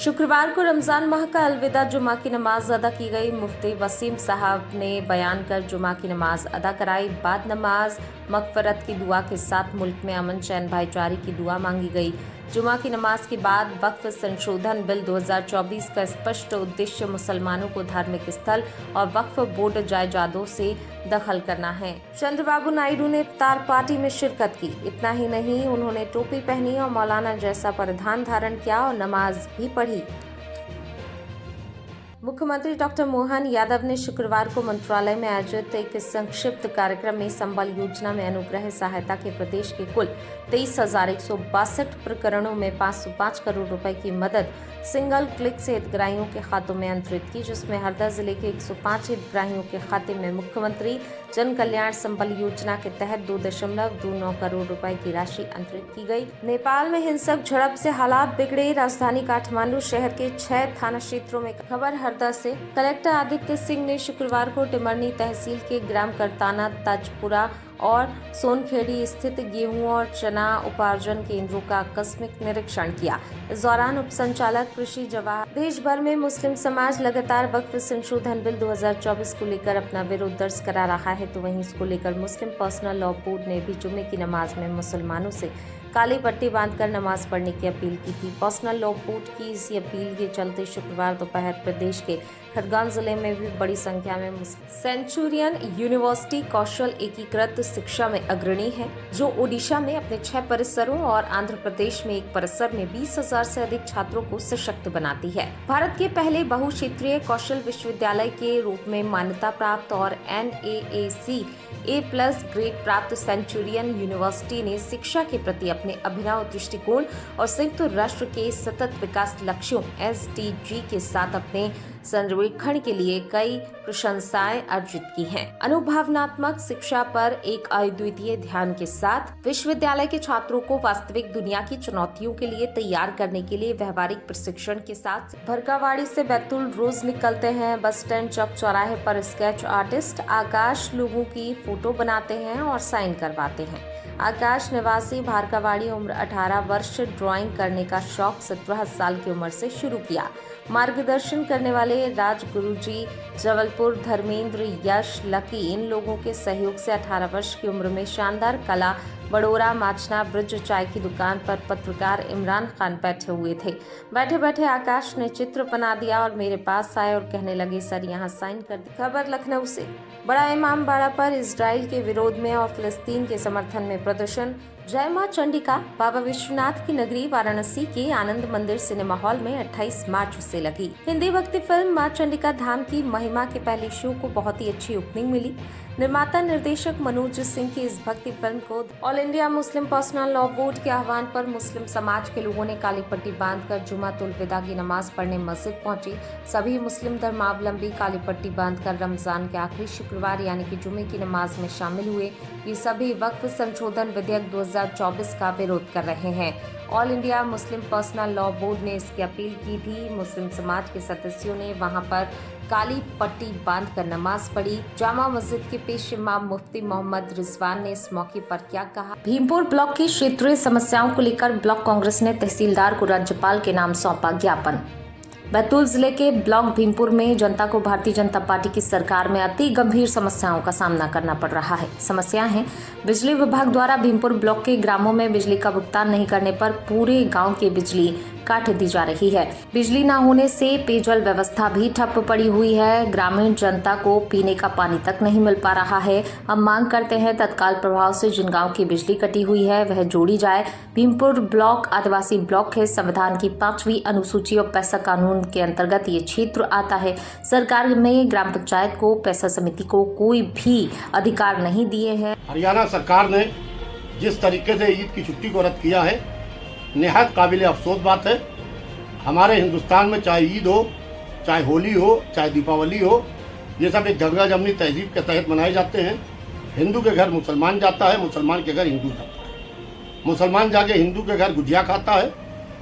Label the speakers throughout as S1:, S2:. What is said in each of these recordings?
S1: शुक्रवार को रमजान माह का अलविदा जुमा की नमाज अदा की गई। मुफ्ती वसीम साहब ने बयान कर जुमा की नमाज अदा कराई। बाद नमाज मगफरत की दुआ के साथ मुल्क में अमन चैन भाईचारे की दुआ मांगी गई। जुमा की नमाज के बाद वक्फ संशोधन बिल 2024 का स्पष्ट उद्देश्य मुसलमानों को धार्मिक स्थल और वक्फ बोर्ड जायदादों से दखल करना है। चंद्रबाबू नायडू ने इफ्तार पार्टी में शिरकत की। इतना ही नहीं, उन्होंने टोपी पहनी और मौलाना जैसा परिधान धारण किया और नमाज भी पढ़ी। मुख्यमंत्री डॉक्टर मोहन यादव ने शुक्रवार को मंत्रालय में आयोजित एक संक्षिप्त कार्यक्रम में संबल योजना में अनुग्रह सहायता के प्रदेश के कुल 23,162 प्रकरणों में 505 करोड़ रुपए की मदद सिंगल क्लिक से हितग्राहियों के खातों में अंतरित की, जिसमें हरदा जिले के 105 हितग्राहियों के खाते में मुख्यमंत्री जन कल्याण संबल योजना के तहत 2.29 करोड़ रुपए की राशि अंतरित की गई। नेपाल में हिंसक झड़प से हालात बिगड़े। राजधानी काठमांडू शहर के 6 थाना क्षेत्रों में खबर हरदा से। कलेक्टर आदित्य सिंह ने शुक्रवार को टिमरनी तहसील के ग्राम करताना, ताजपुरा और सोनखेड़ी स्थित गेहूं और चना उपार्जन केंद्रों का आकस्मिक निरीक्षण किया। इस दौरान उप संचालक कृषि जवाहर। देश भर में मुस्लिम समाज लगातार वक्फ संशोधन बिल 2024 को लेकर अपना विरोध दर्ज करा रहा है, तो वहीं इसको लेकर मुस्लिम पर्सनल लॉ बोर्ड ने भी जुमे की नमाज में मुसलमानों से काली पट्टी बांधकर नमाज पढ़ने की अपील की थी। पर्सनल लॉ बोर्ड की इस अपील के चलते शुक्रवार दोपहर प्रदेश के खरगोन जिले में भी बड़ी संख्या में सेंचुरियन यूनिवर्सिटी कौशल एकीकृत शिक्षा में अग्रणी है, जो ओडिशा में अपने 6 परिसरों और आंध्र प्रदेश में एक परिसर में 20,000 से अधिक छात्रों को सशक्त बनाती है। भारत के पहले बहुक्षेत्रीय कौशल विश्वविद्यालय के रूप में मान्यता प्राप्त और NAAC A+ ग्रेड प्राप्त सेंचुरियन यूनिवर्सिटी ने शिक्षा के प्रति अपने अभिनव दृष्टिकोण और संयुक्त राष्ट्र के सतत विकास लक्ष्यों SDG के साथ अपने सर्वेक्षण के लिए कई प्रशंसाएं अर्जित की हैं। अनुभवनात्मक शिक्षा पर एक अद्वितीय ध्यान के साथ विश्वविद्यालय के छात्रों को वास्तविक दुनिया की चुनौतियों के लिए तैयार करने के लिए व्यवहारिक प्रशिक्षण के साथ भरकावाड़ी से बैतूल रोज निकलते हैं। बस स्टैंड चौक चौराहे पर स्केच आर्टिस्ट आकाश लोगों की फोटो बनाते हैं और साइन करवाते हैं। आकाश निवासी भारकावाड़ी, उम्र 18 वर्ष, ड्राइंग करने का शौक 17 साल की उम्र से शुरू किया। मार्गदर्शन करने वाले राज गुरुजी जबलपुर, धर्मेंद्र, यश, लकी इन लोगों के सहयोग से 18 वर्ष की उम्र में शानदार कला बड़ोरा माचना ब्रिज चाय की दुकान पर पत्रकार इमरान खान बैठे हुए थे। बैठे बैठे आकाश ने चित्र बना दिया और मेरे पास आए और कहने लगे, सर यहाँ साइन कर दी। खबर लखनऊ से। बड़ा इमाम बाड़ा पर इजराइल के विरोध में और फिलिस्तीन के समर्थन में प्रदर्शन। जय मां चंडिका। बाबा विश्वनाथ की नगरी वाराणसी के आनंद मंदिर सिनेमा हॉल में 28 मार्च से लगी हिंदी भक्ति फिल्म मां चंडिका धाम की महिमा के पहले शो को बहुत ही अच्छी ओपनिंग मिली। निर्माता निर्देशक मनोज सिंह की इस भक्ति फिल्म को all India Muslim personal law board के आह्वान पर मुस्लिम समाज के लोगों ने काली पट्टी बांधकर जुमातुल विदा की नमाज पढ़ने मस्जिद पहुंची। सभी मुस्लिम धर्मावलंबी काली पट्टी बांधकर रमजान के आखिरी शुक्रवार यानी कि जुमे की नमाज में शामिल हुए। ये सभी वक्फ संशोधन विधेयक 2024 का विरोध कर रहे हैं। All India Muslim personal law board ने इसकी अपील की थी। मुस्लिम समाज के सदस्यों ने वहां पर काली पट्टी बांधकर नमाज पढ़ी। जामा मस्जिद के पेश इमाम मुफ्ती मोहम्मद रिजवान ने इस मौके पर क्या कहा। भीमपुर ब्लॉक की क्षेत्रीय समस्याओं को लेकर ब्लॉक कांग्रेस ने तहसीलदार को राज्यपाल के नाम सौंपा ज्ञापन। बैतूल जिले के ब्लॉक भीमपुर में जनता को भारतीय जनता पार्टी की सरकार में अति गंभीर समस्याओं का सामना करना पड़ रहा है। समस्याएं हैं, बिजली विभाग द्वारा भीमपुर ब्लॉक के ग्रामों में बिजली का भुगतान नहीं करने पर पूरे गांव की बिजली काट दी जा रही है। बिजली न होने से पेयजल व्यवस्था भी ठप पड़ी हुई है। ग्रामीण जनता को पीने का पानी तक नहीं मिल पा रहा है। हम मांग करते हैं तत्काल प्रभाव से जिन गांव की बिजली कटी हुई है वह जोड़ी जाए। भीमपुर ब्लॉक आदिवासी ब्लॉक है। संविधान की 5वीं अनुसूची और पैसा कानून के अंतर्गत ये क्षेत्र आता है। सरकार में ग्राम पंचायत को पैसा समिति को कोई भी अधिकार नहीं दिए हैं।
S2: हरियाणा सरकार ने जिस तरीके से ईद की छुट्टी को रद्द किया है, निहायत काबिल अफसोस बात है। हमारे हिंदुस्तान में चाहे ईद हो, चाहे होली हो, चाहे दीपावली हो, ये सब एक गंगा जमनी तहजीब के तहत मनाए जाते हैं। हिंदू के घर मुसलमान जाता है, मुसलमान के घर हिंदू जाता है। मुसलमान जाके हिंदू के घर गुजिया खाता है,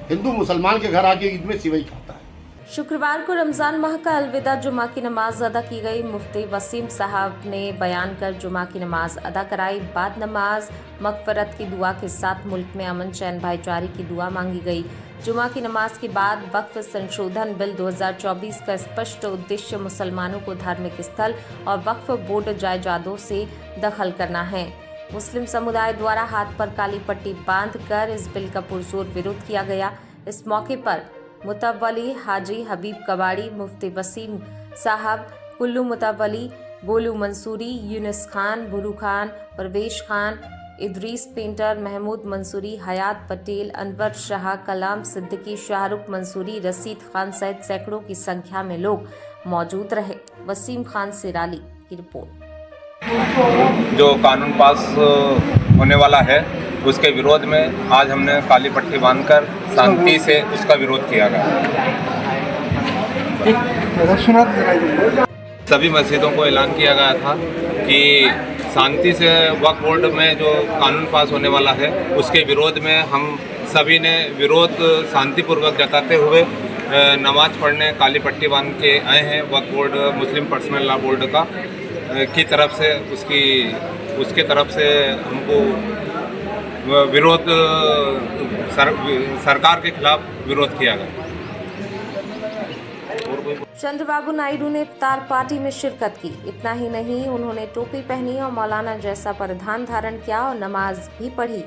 S2: हिंदू मुसलमान के घर आके ईद में सिवई खाता है।
S1: शुक्रवार को रमजान माह का अलविदा जुमा की नमाज अदा की गई। मुफ्ती वसीम साहब ने बयान कर जुमा की नमाज अदा कराई। बाद नमाज मगफरत की दुआ के साथ मुल्क में अमन चैन भाईचारे की दुआ मांगी गई। जुमा की नमाज के बाद वक्फ संशोधन बिल 2024 का स्पष्ट उद्देश्य मुसलमानों को धार्मिक स्थल और वक्फ बोर्ड जायदादों से दखल करना है। मुस्लिम समुदाय द्वारा हाथ पर काली पट्टी बांधकर इस बिल का पुरजोर विरोध किया गया। इस मौके पर मुतव्वली हाजी हबीब कबाड़ी, मुफ्ती वसीम साहब, कुल्लू मुतव्वली, गोलू मंसूरी, यूनुस खान, बुलू खान, परवेश खान, इदरीस पेंटर, महमूद मंसूरी, हयात पटेल, अनवर शाह, कलाम सिद्दीकी, शाहरुख मंसूरी, रसीद खान सहित सैकड़ों की संख्या में लोग मौजूद रहे। वसीम खान सिराली की रिपोर्ट।
S3: जो कानून पास होने वाला है उसके विरोध में आज हमने काली पट्टी बांधकर शांति से उसका विरोध किया गया। सभी मस्जिदों को ऐलान किया गया था कि शांति से वक्फ बोर्ड में जो कानून पास होने वाला है उसके विरोध में हम सभी ने विरोध शांतिपूर्वक जताते हुए नमाज पढ़ने काली पट्टी बांध के आए हैं। वक्फ बोर्ड मुस्लिम पर्सनल लॉ बोर्ड का की तरफ से उसके तरफ से हमको विरोध सरकार के खिलाफ विरोध किया गया।
S1: चंद्रबाबू नायडू ने इफ्तार पार्टी में शिरकत की। इतना ही नहीं, उन्होंने टोपी पहनी और मौलाना जैसा परिधान धारण किया और नमाज भी पढ़ी।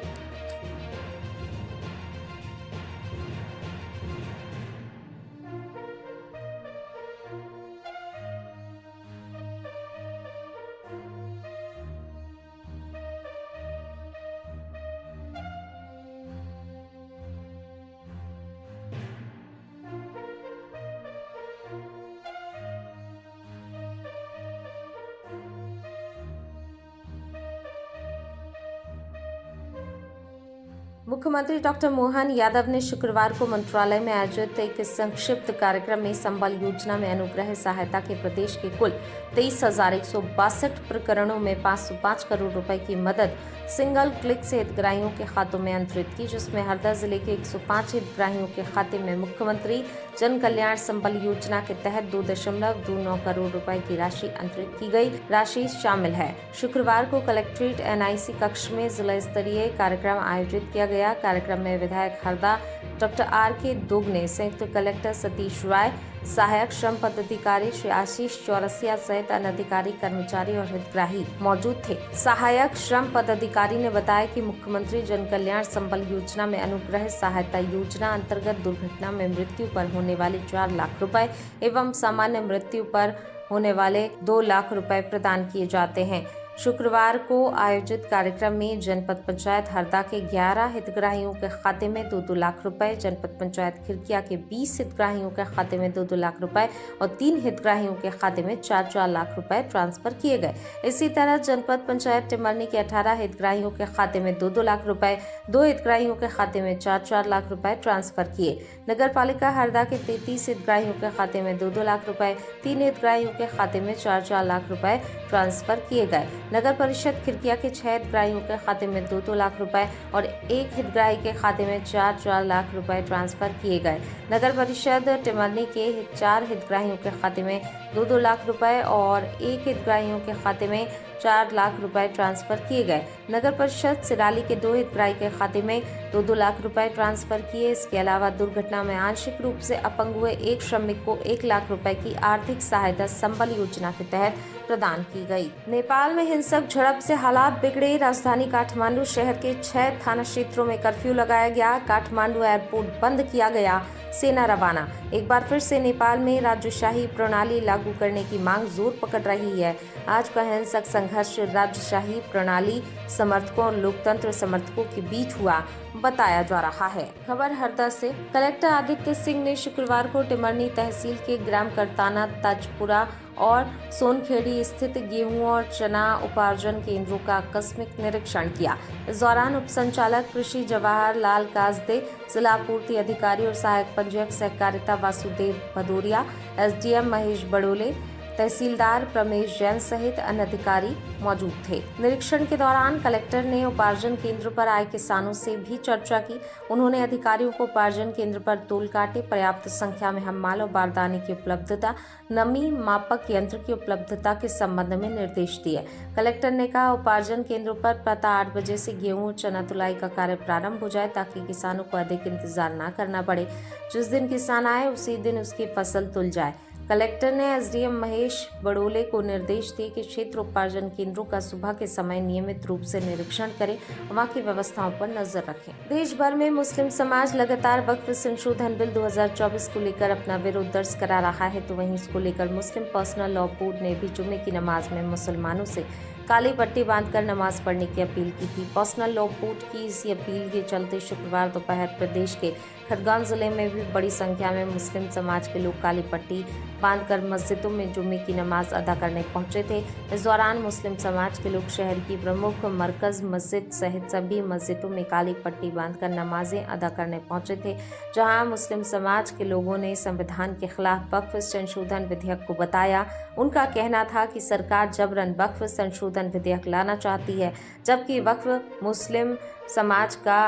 S1: मुख्यमंत्री डॉक्टर मोहन यादव ने शुक्रवार को मंत्रालय में आयोजित एक संक्षिप्त कार्यक्रम में संबल योजना में अनुग्रह सहायता के प्रदेश के कुल 23,162 प्रकरणों में 505 करोड़ रुपए की मदद सिंगल क्लिक से हितग्राहियों के खातों में अंतरित की, जिसमें हरदा जिले के 105 हितग्राहियों के खाते में मुख्यमंत्री जन कल्याण संबल योजना के तहत 2.29 करोड़ रुपए की राशि अंतरित की गई। राशि शामिल है। शुक्रवार को कलेक्ट्रेट NIC कक्ष में जिला स्तरीय कार्यक्रम आयोजित किया गया। कार्यक्रम में विधायक हरदा डॉक्टर RK दोगने, संयुक्त कलेक्टर सतीश राय, सहायक श्रम पदाधिकारी श्री आशीष चौरसिया सहित अन्य अधिकारी, कर्मचारी और हितग्राही मौजूद थे। सहायक श्रम पदाधिकारी ने बताया कि मुख्यमंत्री जन कल्याण संबल योजना में अनुग्रह सहायता योजना अंतर्गत दुर्घटना में मृत्यु पर होने वाले 4 लाख रुपए एवं सामान्य मृत्यु पर होने वाले 2 लाख रुपए प्रदान किए जाते हैं। शुक्रवार को आयोजित कार्यक्रम में जनपद पंचायत हरदा के 11 हितग्राहियों के खाते में 2-2 लाख रुपए, जनपद पंचायत खिरकिया के 20 हितग्राहियों के खाते में 2-2 लाख रुपए और 3 हितग्राहियों के खाते में 4-4 लाख रुपए ट्रांसफर किए गए। इसी तरह जनपद पंचायत टिमरनी के 18 हितग्राहियों के खाते में 2-2 लाख रुपए, 2 हितग्राहियों के खाते में 4-4 लाख रुपए ट्रांसफर किए। नगर पालिका हरदा के 33 हितग्राहियों के खाते में 2-2 लाख रुपए, 3 हितग्राहियों के खाते में 4-4 लाख रुपए ट्रांसफर किए गए। नगर परिषद खिरकिया के 6 हितग्राहियों के खाते में 2-2 लाख रुपए और 1 हितग्राही के खाते में 4-4 लाख रुपए ट्रांसफर किए गए। नगर परिषद टिमरनी के 4 हितग्राहियों के खाते में 2-2 लाख रुपए और 1 हितग्राहियों के खाते में 4 लाख रुपए ट्रांसफर किए गए। नगर परिषद सिराली के 2 हितग्राही के खाते में 2-2 लाख रुपए ट्रांसफर किए। इसके अलावा दुर्घटना में आंशिक रूप से अपंग हुए एक श्रमिक को 1 लाख रुपए की आर्थिक सहायता संबल योजना के तहत प्रदान की गई। नेपाल में हिंसक झड़प से हालात बिगड़े। राजधानी काठमांडू शहर के 6 थाना क्षेत्रों में कर्फ्यू लगाया गया। काठमांडू एयरपोर्ट बंद किया गया। सेना रवाना। एक बार फिर से नेपाल में राज्यशाही प्रणाली लागू करने की मांग जोर पकड़ रही है। आज का हिंसक संघर्ष राज्यशाही प्रणाली समर्थकों और लोकतंत्र समर्थकों के बीच हुआ बताया जा रहा है। खबर हरदा से। कलेक्टर आदित्य सिंह ने शुक्रवार को टिमरनी तहसील के ग्राम करताना, ताजपुरा और सोनखेड़ी स्थित गेहूं और चना उपार्जन केंद्रों का आकस्मिक निरीक्षण किया। इस दौरान उप संचालक कृषि जवाहर लाल काजदे, जिला आपूर्ति अधिकारी और सहायक पंजीयक सहकारिता वासुदेव भदौरिया, SDM महेश बड़ोले, तहसीलदार प्रमेश जैन सहित अन्य अधिकारी मौजूद थे। निरीक्षण के दौरान कलेक्टर ने उपार्जन केंद्र पर आए किसानों से भी चर्चा की। उन्होंने अधिकारियों को उपार्जन केंद्र पर तूल काटे, पर्याप्त संख्या में हम्माल और बारदाने की उपलब्धता, नमी मापक यंत्र की उपलब्धता के संबंध में निर्देश दिए। कलेक्टर ने कहा, उपार्जन केंद्रों पर प्रातः 8 बजे से गेहूं चना तुलाई का कार्य प्रारंभ हो जाए ताकि किसानों को अधिक इंतजार न करना पड़े। जिस दिन किसान आए उसी दिन उसकी फसल तुल जाए। कलेक्टर ने एसडीएम महेश बड़ोले को निर्देश दिए कि क्षेत्र उपार्जन केंद्रों का सुबह के समय नियमित रूप से निरीक्षण करें, वहां की व्यवस्थाओं पर नजर रखें। देश भर में मुस्लिम समाज लगातार वक्फ संशोधन बिल 2024 को लेकर अपना विरोध दर्ज करा रहा है, तो वहीं इसको लेकर मुस्लिम पर्सनल लॉ बोर्ड ने भी जुम्मे की नमाज में मुसलमानों से काली पट्टी बांधकर नमाज पढ़ने की अपील की थी। पर्सनल लॉ बोर्ड की इसी अपील के चलते शुक्रवार दोपहर प्रदेश के खरगोन जिले में भी बड़ी संख्या में मुस्लिम समाज के लोग काली पट्टी बांधकर मस्जिदों में जुम्मे की नमाज अदा करने पहुंचे थे। इस दौरान मुस्लिम समाज के लोग शहर की प्रमुख मरकज मस्जिद सहित सभी मस्जिदों में काली पट्टी बांधकर नमाजें अदा करने पहुंचे थे, जहां मुस्लिम समाज के लोगों ने संविधान के खिलाफ वक्फ संशोधन विधेयक को बताया। उनका कहना था कि सरकार जबरन वक्फ संशोधन विधेयक लाना चाहती है, जबकि वक्फ मुस्लिम समाज का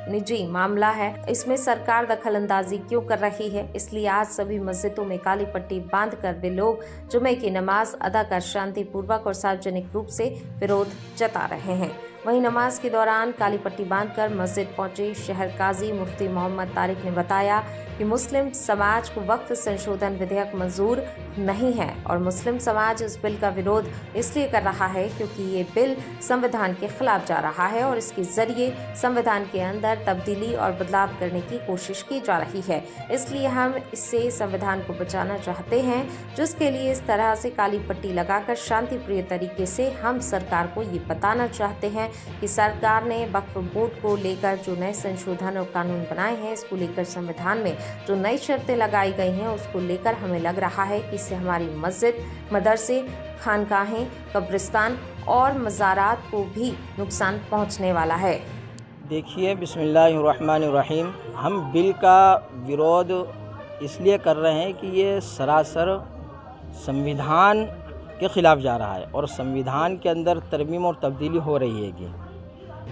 S1: निजी मामला है, इसमें सरकार दखल अंदाजी क्यों कर रही है। इसलिए आज सभी मस्जिदों में काली पट्टी बांधकर वे लोग जुमे की नमाज अदा कर शांतिपूर्वक और सार्वजनिक रूप से विरोध जता रहे हैं। वहीं नमाज के दौरान काली पट्टी बांधकर मस्जिद पहुंचे शहर काजी मुफ्ती मोहम्मद तारिक ने बताया कि मुस्लिम समाज को वक्फ संशोधन विधेयक मंजूर नहीं है और मुस्लिम समाज इस बिल का विरोध इसलिए कर रहा है क्योंकि ये बिल संविधान के खिलाफ जा रहा है और इसके जरिए संविधान के अंदर तब्दीली और बदलाव करने की कोशिश की जा रही है। इसलिए हम इससे संविधान को बचाना चाहते हैं, जिसके लिए इस तरह से काली पट्टी लगाकर शांतिप्रिय तरीके से हम सरकार को ये बताना चाहते हैं कि सरकार ने वक्फ बोर्ड को लेकर जो नए संशोधन और कानून बनाए हैं, इसको लेकर संविधान में जो नई शर्तें लगाई गई हैं उसको लेकर हमें लग रहा है कि इससे हमारी मस्जिद, मदरसे, खानकाहें, कब्रिस्तान और मज़ारात को भी नुकसान पहुंचने वाला है।
S4: देखिए, बिस्मिल्लाहिर्रहमानिर्रहीम, हम बिल का विरोध इसलिए कर रहे हैं कि ये सरासर संविधान के ख़िलाफ़ जा रहा है और संविधान के अंदर तरमीम और तब्दीली हो रही है,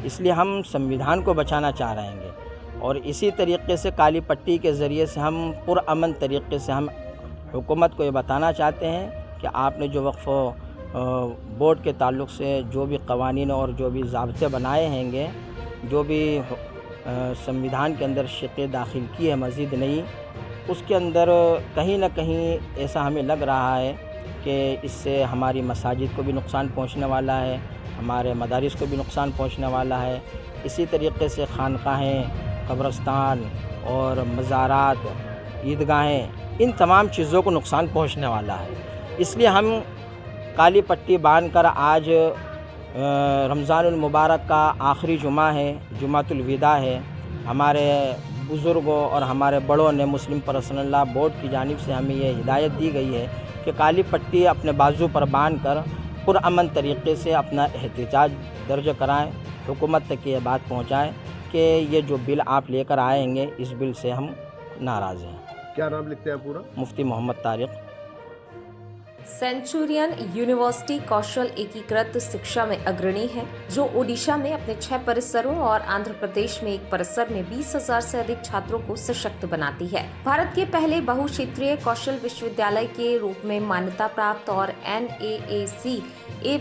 S4: इसलिए हम संविधान को बचाना चाह रहे हैं। और इसी तरीके से काली पट्टी के ज़रिए से हम पुरअमन तरीके से हम हुकूमत को ये बताना चाहते हैं कि आपने जो वक्फ बोर्ड के ताल्लुक़ से जो भी क़वानीन और जो भी ज़ाब्ते बनाए हैंगे, जो भी संविधान के अंदर शिक़े दाखिल की है मज़ीद नहीं, उसके अंदर कहीं ना कहीं ऐसा हमें लग रहा है कि इससे हमारी मसाजिद को भी नुकसान पहुंचने वाला है, हमारे मदारिस को भी नुकसान पहुंचने वाला है। इसी तरीके से खानकाहें, कब्रिस्तान और मज़ारात, ईदगाहें, इन तमाम चीज़ों को नुकसान पहुंचने वाला है। इसलिए हम काली पट्टी बांधकर आज रमज़ानुल मुबारक का आखिरी जुमा है, जुमातुल विदा है, हमारे बुज़ुर्गों और हमारे बड़ों ने मुस्लिम पर्सनल लॉ बोर्ड की जानिब से हमें ये हिदायत दी गई है कि काली पट्टी अपने बाजू पर बांध कर पुरअमन तरीके से अपना एहतजाज दर्ज कराएं, हुकूमत तक ये बात पहुंचाएं कि ये जो बिल आप लेकर आएंगे, इस बिल से हम नाराज़ हैं।
S5: क्या नाम लिखते हैं पूरा?
S4: मुफ्ती मोहम्मद तारिक।
S1: सेंचुरियन यूनिवर्सिटी कौशल एकीकृत शिक्षा में अग्रणी है, जो ओडिशा में अपने 6 परिसरों और आंध्र प्रदेश में एक परिसर में 20,000 से अधिक छात्रों को सशक्त बनाती है। भारत के पहले बहुक्षेत्रीय कौशल विश्वविद्यालय के रूप में मान्यता प्राप्त और NAAC A+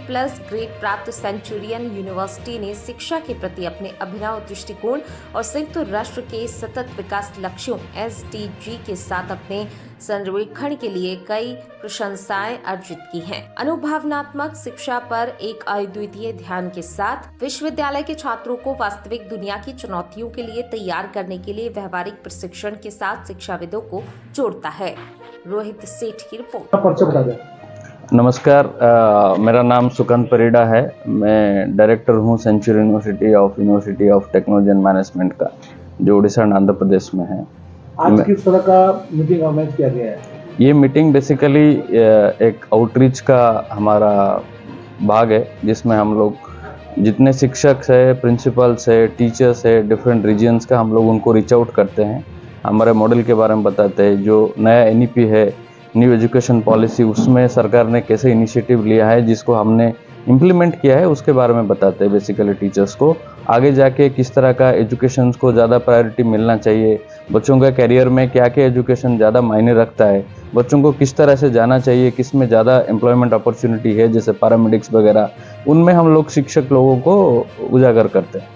S1: ग्रेड प्राप्त सेंचुरियन यूनिवर्सिटी ने शिक्षा के प्रति अपने अभिनव दृष्टिकोण और संयुक्त राष्ट्र के सतत विकास लक्ष्यों SDG के साथ अपने सर्वेक्षण के लिए कई प्रशंसाएं अर्जित की हैं। अनुभवनात्मक शिक्षा पर एक अद्वितीय ध्यान के साथ विश्वविद्यालय के छात्रों को वास्तविक दुनिया की चुनौतियों के लिए तैयार करने के लिए व्यवहारिक प्रशिक्षण के साथ शिक्षाविदों को जोड़ता है। रोहित सेठ की रिपोर्ट।
S6: नमस्कार, मेरा नाम सुकंत परिडा है। मैं डायरेक्टर हूँ Century University of Technology and Management का, जो उड़ीसा और आंध्र प्रदेश में है।
S5: आज किस तरह का मीटिंग ऑर्गेनाइज किया गया है?
S6: ये मीटिंग बेसिकली एक आउटरीच का हमारा भाग है, जिसमें हम लोग जितने शिक्षक है, प्रिंसिपल्स है, टीचर्स है, डिफरेंट रीजन्स का हम लोग उनको रीच आउट करते हैं, हमारे मॉडल के बारे में बताते हैं। जो नया NEP है न्यू एजुकेशन पॉलिसी, उसमें सरकार ने कैसे इनिशिएटिव लिया है जिसको हमने इम्प्लीमेंट किया है, उसके बारे में बताते हैं बेसिकली टीचर्स को। आगे जाके किस तरह का एजुकेशन को ज़्यादा प्रायोरिटी मिलना चाहिए, बच्चों का करियर में क्या क्या एजुकेशन ज़्यादा मायने रखता है, बच्चों को किस तरह से जाना चाहिए, किस में ज़्यादा एम्प्लॉयमेंट अपॉर्चुनिटी है, जैसे पैरामेडिक्स वगैरह, उनमें हम लोग शिक्षक लोगों को उजागर करते हैं।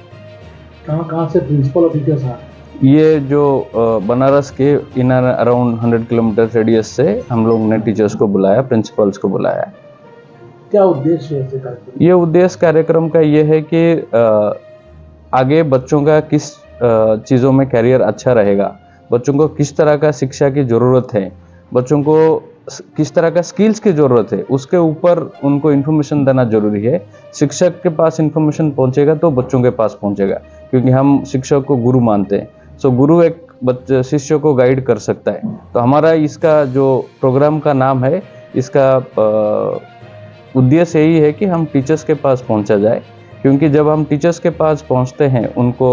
S5: कहाँ से प्रिंसिपल और टीचर्स आ रहे हैं?
S6: ये जो बनारस के इन अराउंड 100 किलोमीटर रेडियस से हम लोग ने टीचर्स को बुलाया, प्रिंसिपल्स को बुलाया।
S5: क्या उद्देश्य है ऐसे कार्यक्रम?
S6: ये उद्देश्य कार्यक्रम का ये है कि आगे बच्चों का किस चीज़ों में करियर अच्छा रहेगा, बच्चों को किस तरह का शिक्षा की ज़रूरत है, बच्चों को किस तरह का स्किल्स की ज़रूरत है, उसके ऊपर उनको इन्फॉर्मेशन देना जरूरी है। शिक्षक के पास इन्फॉर्मेशन पहुंचेगा तो बच्चों के पास पहुंचेगा, क्योंकि हम शिक्षक को गुरु मानते हैं। सो गुरु एक बच्चे शिष्य को गाइड कर सकता है। तो हमारा इसका जो प्रोग्राम का नाम है, इसका उद्देश्य यही है कि हम टीचर्स के पास पहुंचा जाए, क्योंकि जब हम टीचर्स के पास पहुंचते हैं, उनको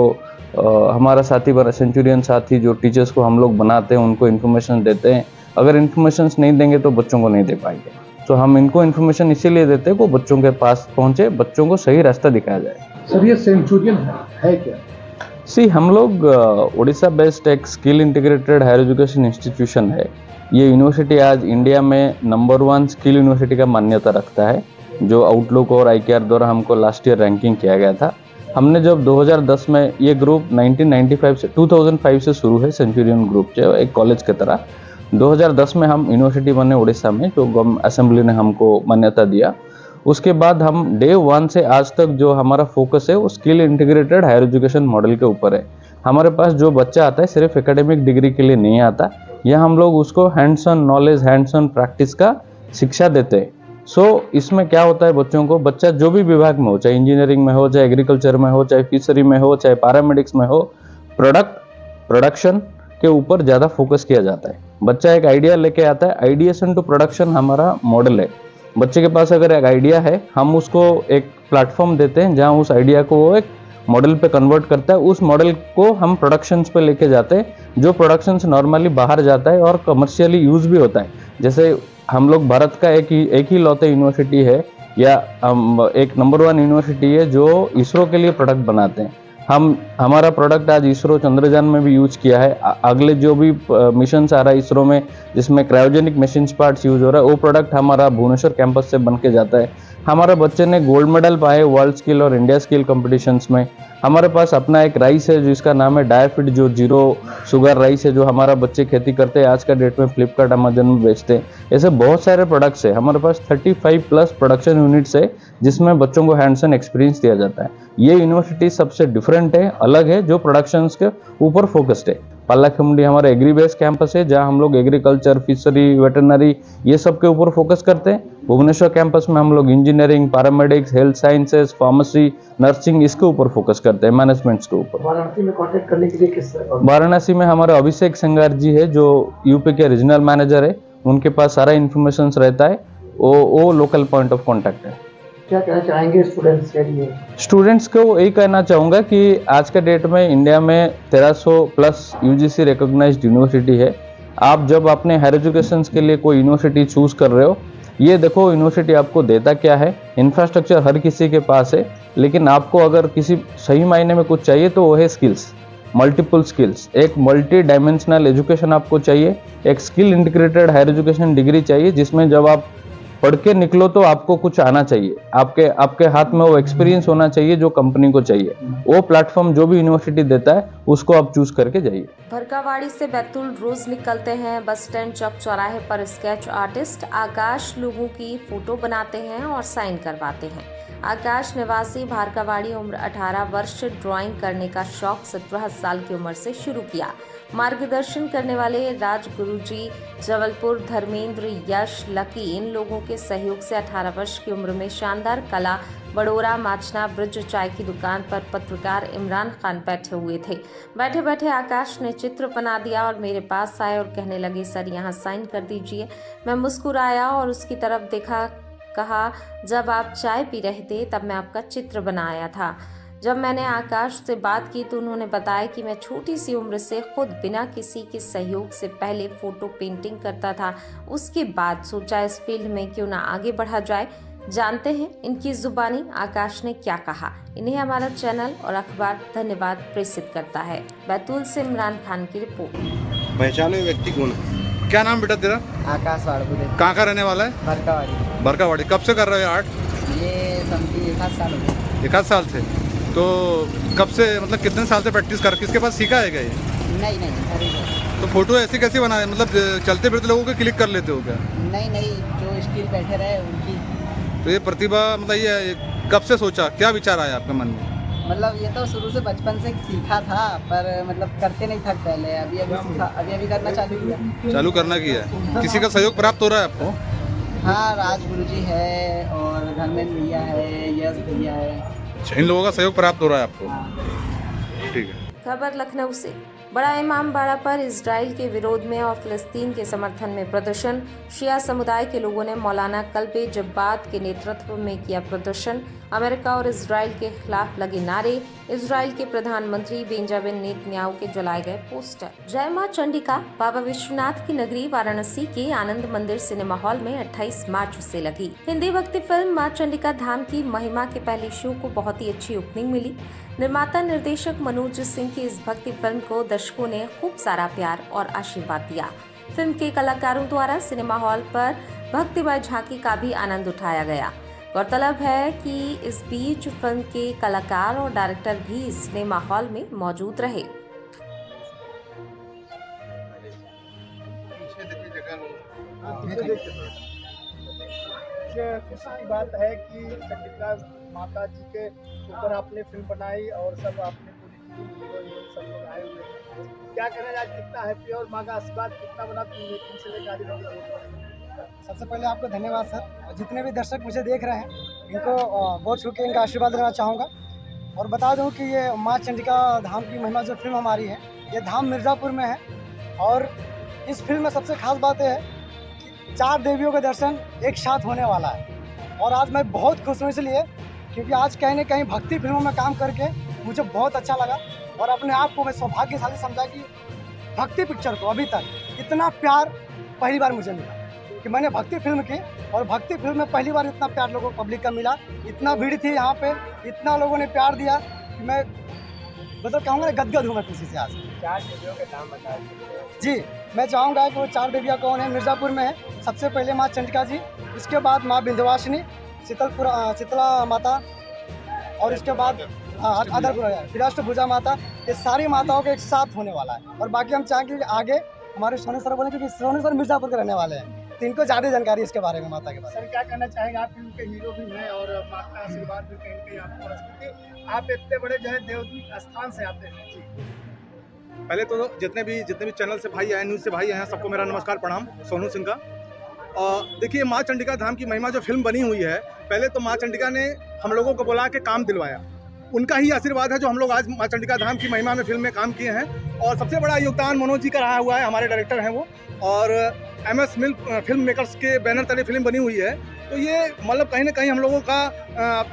S6: हमारा साथी बना सेंचुरियन साथी जो टीचर्स को हम लोग बनाते हैं, उनको इन्फॉर्मेशन देते हैं। अगर इन्फॉर्मेशन नहीं देंगे तो बच्चों को नहीं दे पाएंगे। तो हम इनको इन्फॉर्मेशन इसीलिए देते हैं कि बच्चों के पास पहुंचे, बच्चों को सही रास्ता दिखाया जाए।
S5: सर ये सेंचुरियन है क्या?
S6: हम लोग उड़ीसा बेस्ड एक skill integrated higher education institution है। ये यूनिवर्सिटी आज इंडिया में नंबर 1 स्किल यूनिवर्सिटी का मान्यता रखता है, जो आउटलुक और IKR द्वारा हमको लास्ट ईयर रैंकिंग किया गया था। हमने जब 2010 में ये ग्रुप 2005 से शुरू है, सेंचुरियन ग्रुप जो एक कॉलेज की तरह। 2010 में हम यूनिवर्सिटी बने उड़ीसा में, जो असेंबली ने हमको मान्यता दिया। उसके बाद हम डे 1 से आज तक जो हमारा फोकस है वो skill integrated higher education model के ऊपर है। हमारे पास जो बच्चा आता है सिर्फ एकेडमिक डिग्री के लिए नहीं आता, यहाँ हम लोग उसको hands on knowledge, hands on practice का शिक्षा देते हैं। इसमें क्या होता है, बच्चों को, बच्चा जो भी विभाग में हो, चाहे इंजीनियरिंग में हो, चाहे एग्रीकल्चर में हो, चाहे फिशरी में हो, चाहे पैरामेडिक्स में हो, प्रोडक्शन के ऊपर ज़्यादा फोकस किया जाता है। बच्चा एक आइडिया लेके आता है, आइडिएशन टू प्रोडक्शन हमारा मॉडल है। बच्चे के पास अगर एक आइडिया है, हम उसको एक प्लेटफॉर्म देते हैं जहाँ उस आइडिया को वो एक मॉडल पे कन्वर्ट करता है। उस मॉडल को हम प्रोडक्शंस पे लेके जाते हैं, जो प्रोडक्शंस नॉर्मली बाहर जाता है और कमर्शियली यूज भी होता है। जैसे हम लोग भारत का एक ही लौते यूनिवर्सिटी है, या एक नंबर 1 यूनिवर्सिटी है जो इसरो के लिए प्रोडक्ट बनाते हैं। हमारा प्रोडक्ट आज इसरो चंद्रयान में भी यूज किया है। अगले जो भी मिशन आ रहा है इसरो में, जिसमें क्रायोजेनिक मशीन्स पार्ट्स यूज हो रहा है, वो प्रोडक्ट हमारा भुवनेश्वर कैंपस से बन के जाता है। हमारे बच्चे ने गोल्ड मेडल पाए वर्ल्ड स्किल और इंडिया स्किल कॉम्पिटिशन्स में। हमारे पास अपना एक राइस है जिसका नाम है डायाफिट, जो 0 शुगर राइस है, जो हमारा बच्चे खेती करते हैं, आज का डेट में फ्लिपकार्ट, अमेजन में बेचते हैं। ऐसे बहुत सारे प्रोडक्ट्स है। हमारे पास 35+ प्रोडक्शन यूनिट्स है जिसमें बच्चों को हैंड्स ऑन एक्सपीरियंस दिया जाता है। ये यूनिवर्सिटी सबसे डिफरेंट है, अलग है, जो प्रोडक्शंस के ऊपर फोकस्ड है। पालाखमुंडी हमारा एग्री बेस कैंपस है, जहां हम लोग एग्रीकल्चर, फिशरी, वेटरनरी ये सब के ऊपर फोकस करते हैं। भुवनेश्वर कैंपस में हम लोग engineering, paramedics, health sciences, pharmacy, nursing, इसके ऊपर फोकस करते हैं, मैनेजमेंट्स के ऊपर।
S5: वाराणसी में कांटेक्ट करने के लिए किस तरह?
S6: वाराणसी में हमारा अभिषेक संगार जी है, जो यूपी के रीजनल मैनेजर है। उनके पास सारा इन्फॉर्मेशन रहता है, वो लोकल पॉइंट ऑफ कॉन्टैक्ट है।
S5: क्या कहना चाहेंगे स्टूडेंट्स के लिए?
S6: स्टूडेंट्स को यही कहना चाहूँगा कि आज के डेट में इंडिया में 1300+ UGC रिकॉग्नाइज्ड यूनिवर्सिटी है। आप जब अपने हायर एजुकेशन के लिए कोई यूनिवर्सिटी चूज कर रहे हो, ये देखो यूनिवर्सिटी आपको देता क्या है। इंफ्रास्ट्रक्चर हर किसी के पास है, लेकिन आपको अगर किसी सही मायने में कुछ चाहिए तो वो है स्किल्स, मल्टीपल स्किल्स। एक मल्टी डायमेंशनल एजुकेशन आपको चाहिए, एक skill integrated higher education degree चाहिए, जिसमें जब आप पढ़ के निकलो तो आपको कुछ आना चाहिए, आपके हाथ में वो एक्सपीरियंस होना चाहिए जो कंपनी को चाहिए। वो प्लेटफॉर्म जो भी यूनिवर्सिटी देता है उसको आप चूज करके जाइए।
S1: भरकावाड़ी से बैतूल रोज निकलते हैं बस स्टैंड चौक चौराहे पर स्केच आर्टिस्ट आकाश लोगों की फोटो बनाते हैं और साइन करवाते हैं। आकाश निवासी भारकावाड़ी, उम्र 18 वर्ष, ड्राइंग करने का शौक 17 साल की उम्र से शुरू किया। मार्गदर्शन करने वाले राजगुरु जी जबलपुर, धर्मेंद्र, यश, लकी, इन लोगों के सहयोग से 18 वर्ष की उम्र में शानदार कला बड़ोरा माचना ब्रिज चाय की दुकान पर पत्रकार इमरान खान बैठे हुए थे। बैठे बैठे आकाश ने चित्र बना दिया और मेरे पास आए और कहने लगे, सर यहाँ साइन कर दीजिए। मैं मुस्कुराया और उसकी तरफ देखा, कहा, जब आप चाय पी रहे थे तब मैं आपका चित्र बनाया था। जब मैंने आकाश से बात की तो उन्होंने बताया कि मैं छोटी सी उम्र से खुद बिना किसी के सहयोग से पहले फोटो पेंटिंग करता था। उसके बाद सोचा इस फील्ड में क्यों ना आगे बढ़ा जाए। जानते हैं इनकी जुबानी आकाश ने क्या कहा। इन्हें हमारा चैनल और अखबार धन्यवाद प्रेषित करता है। बैतूल से इमरान खान की रिपोर्ट।
S7: पहचाने व्यक्ति कौन है? क्या नाम बेटा तेरा?
S8: आकाश वाड़बुदे,
S7: कहाँ का रहने वाला है?
S8: बरकावाड़ी।
S7: बरकावाड़ी। कब से कर रहे हो आर्ट?
S8: ये समझी 1 साल हो गए।
S7: 1 साल से। तो कब से, मतलब कितने साल से प्रैक्टिस कर, किसके पास सीखा है क्या ये?
S8: नहीं अरे
S7: तो फोटो ऐसी कैसी बनाए, मतलब चलते फिरते लोगों के क्लिक कर लेते हो क्या?
S8: नहीं जो स्टिल बैठे रहे उनकी।
S7: तो ये प्रतिभा, मतलब ये कब से सोचा, क्या विचार आया आपके मन में?
S8: मतलब ये तो शुरू से बचपन से सीखा था, पर मतलब करते नहीं था पहले। अभी सीखा, अभी करना चालू किया।
S7: चालू करना किया है। किसी का सहयोग प्राप्त हो रहा है आपको?
S8: हाँ, राज गुरुजी है और धर्मेंद्र भैया है, यश भैया है।
S7: अच्छा, इन लोगों का सहयोग प्राप्त हो रहा है आपको?
S8: हाँ।
S7: ठीक है।
S1: खबर लखनऊ से। बड़ा इमाम बाड़ा पर इजराइल के विरोध में और फिलिस्तीन के समर्थन में प्रदर्शन। शिया समुदाय के लोगों ने मौलाना कल्बे जब्बात के नेतृत्व में किया प्रदर्शन। अमेरिका और इजराइल के खिलाफ लगे नारे। इजराइल के प्रधानमंत्री बेंजामिन नेतन्याहू के जलाए गए पोस्टर। जय मां चंडिका बाबा विश्वनाथ की नगरी वाराणसी के आनंद मंदिर सिनेमा हॉल में 28 मार्च से लगी हिंदी भक्ति फिल्म मां चंडिका धाम की महिमा के पहले शो को बहुत ही अच्छी ओपनिंग मिली। निर्माता निर्देशक मनोज सिंह की इस भक्ति फिल्म को दर्शकों ने खूब सारा प्यार और आशीर्वाद दिया। फिल्म के कलाकारों द्वारा सिनेमा हॉल पर भक्तिमय झांकी का भी आनंद उठाया गया। गौरतलब है कि इस बीच फिल्म के कलाकार और डायरेक्टर भी सिनेमा हॉल में मौजूद रहे।
S9: खुशी की बात है कि चंडिका माता जी के ऊपर आपने फिल्म बनाई और सब आपने पूरी सब लोग आए हुए हैं। क्या कहना आज कितना हैप्पी और माँ का आशीर्वाद कितना बना फिल्म से लेकर?
S10: सबसे पहले आपको धन्यवाद सर, और जितने भी दर्शक मुझे देख रहे हैं इनको बहुत छू के इनका आशीर्वाद लेना चाहूँगा। और बता दूँ कि ये माँ चंडिका धाम की महिमा जो फिल्म हमारी है, ये धाम मिर्ज़ापुर में है। और इस फिल्म में सबसे खास बात यह है कि 4 देवियों का दर्शन एक साथ होने वाला है। और आज मैं बहुत खुश हूँ इसलिए क्योंकि आज कहीं ना कहीं भक्ति फिल्मों में काम करके मुझे बहुत अच्छा लगा और अपने आप को मैं सौभाग्यशाली समझा कि भक्ति पिक्चर को अभी तक इतना प्यार पहली बार मुझे मिला कि मैंने भक्ति फिल्म की, और भक्ति फिल्म में पहली बार इतना प्यार लोगों को पब्लिक का मिला। इतना भीड़ थी यहाँ पे, इतना लोगों ने प्यार दिया कि मैं मतलब कहूँगा गदगद हूँ मैं खुशी से। आज
S9: 4 देवियों के नाम बता दीजिए।
S10: जी, मैं चाहूँगा कि वो 4 देवियाँ कौन है। मिर्ज़ापुर में है सबसे पहले माँ चंडिका जी, इसके बाद माँ विंध्यवासिनी, शीतला माता, और इसके बाद अदरपुर विराष्टभुजा माता। ये सारी माताओं के एक साथ होने वाला है। और बाकी हम चाहेंगे कि आगे हमारे सोनू सर बोले क्योंकि सोनू सर मिर्ज़ापुर के रहने वाले हैं, तो इनको ज़्यादा जानकारी इसके बारे में, माता के बारे में।
S9: सर क्या कहना चाहेंगे? आप फिल्म के हीरो भी हैं और माँ का आशीर्वाद भी कहीं कहीं आपको रहा, क्योंकि आप इतने बड़े जो है देवदूत स्थान से आते हैं। जी,
S7: पहले तो जितने भी चैनल से भाई आए, न्यूज़ से भाई आए, सबको मेरा नमस्कार, प्रणाम। सोनू सिंह का। देखिए, माँ चंडिका धाम की महिमा जो फिल्म बनी हुई है, पहले तो माँ चंडिका ने हम लोगों को बुला के काम दिलवाया। उनका ही आशीर्वाद है जो हम लोग आज माँ चंडिका धाम की महिमा में फिल्म में काम किए हैं। और सबसे बड़ा योगदान मनोज जी का रहा हुआ है, हमारे डायरेक्टर हैं वो, और MS फिल्म मेकर्स के बैनर तले फिल्म बनी हुई है। तो ये मतलब कहीं ना कहीं हम लोगों का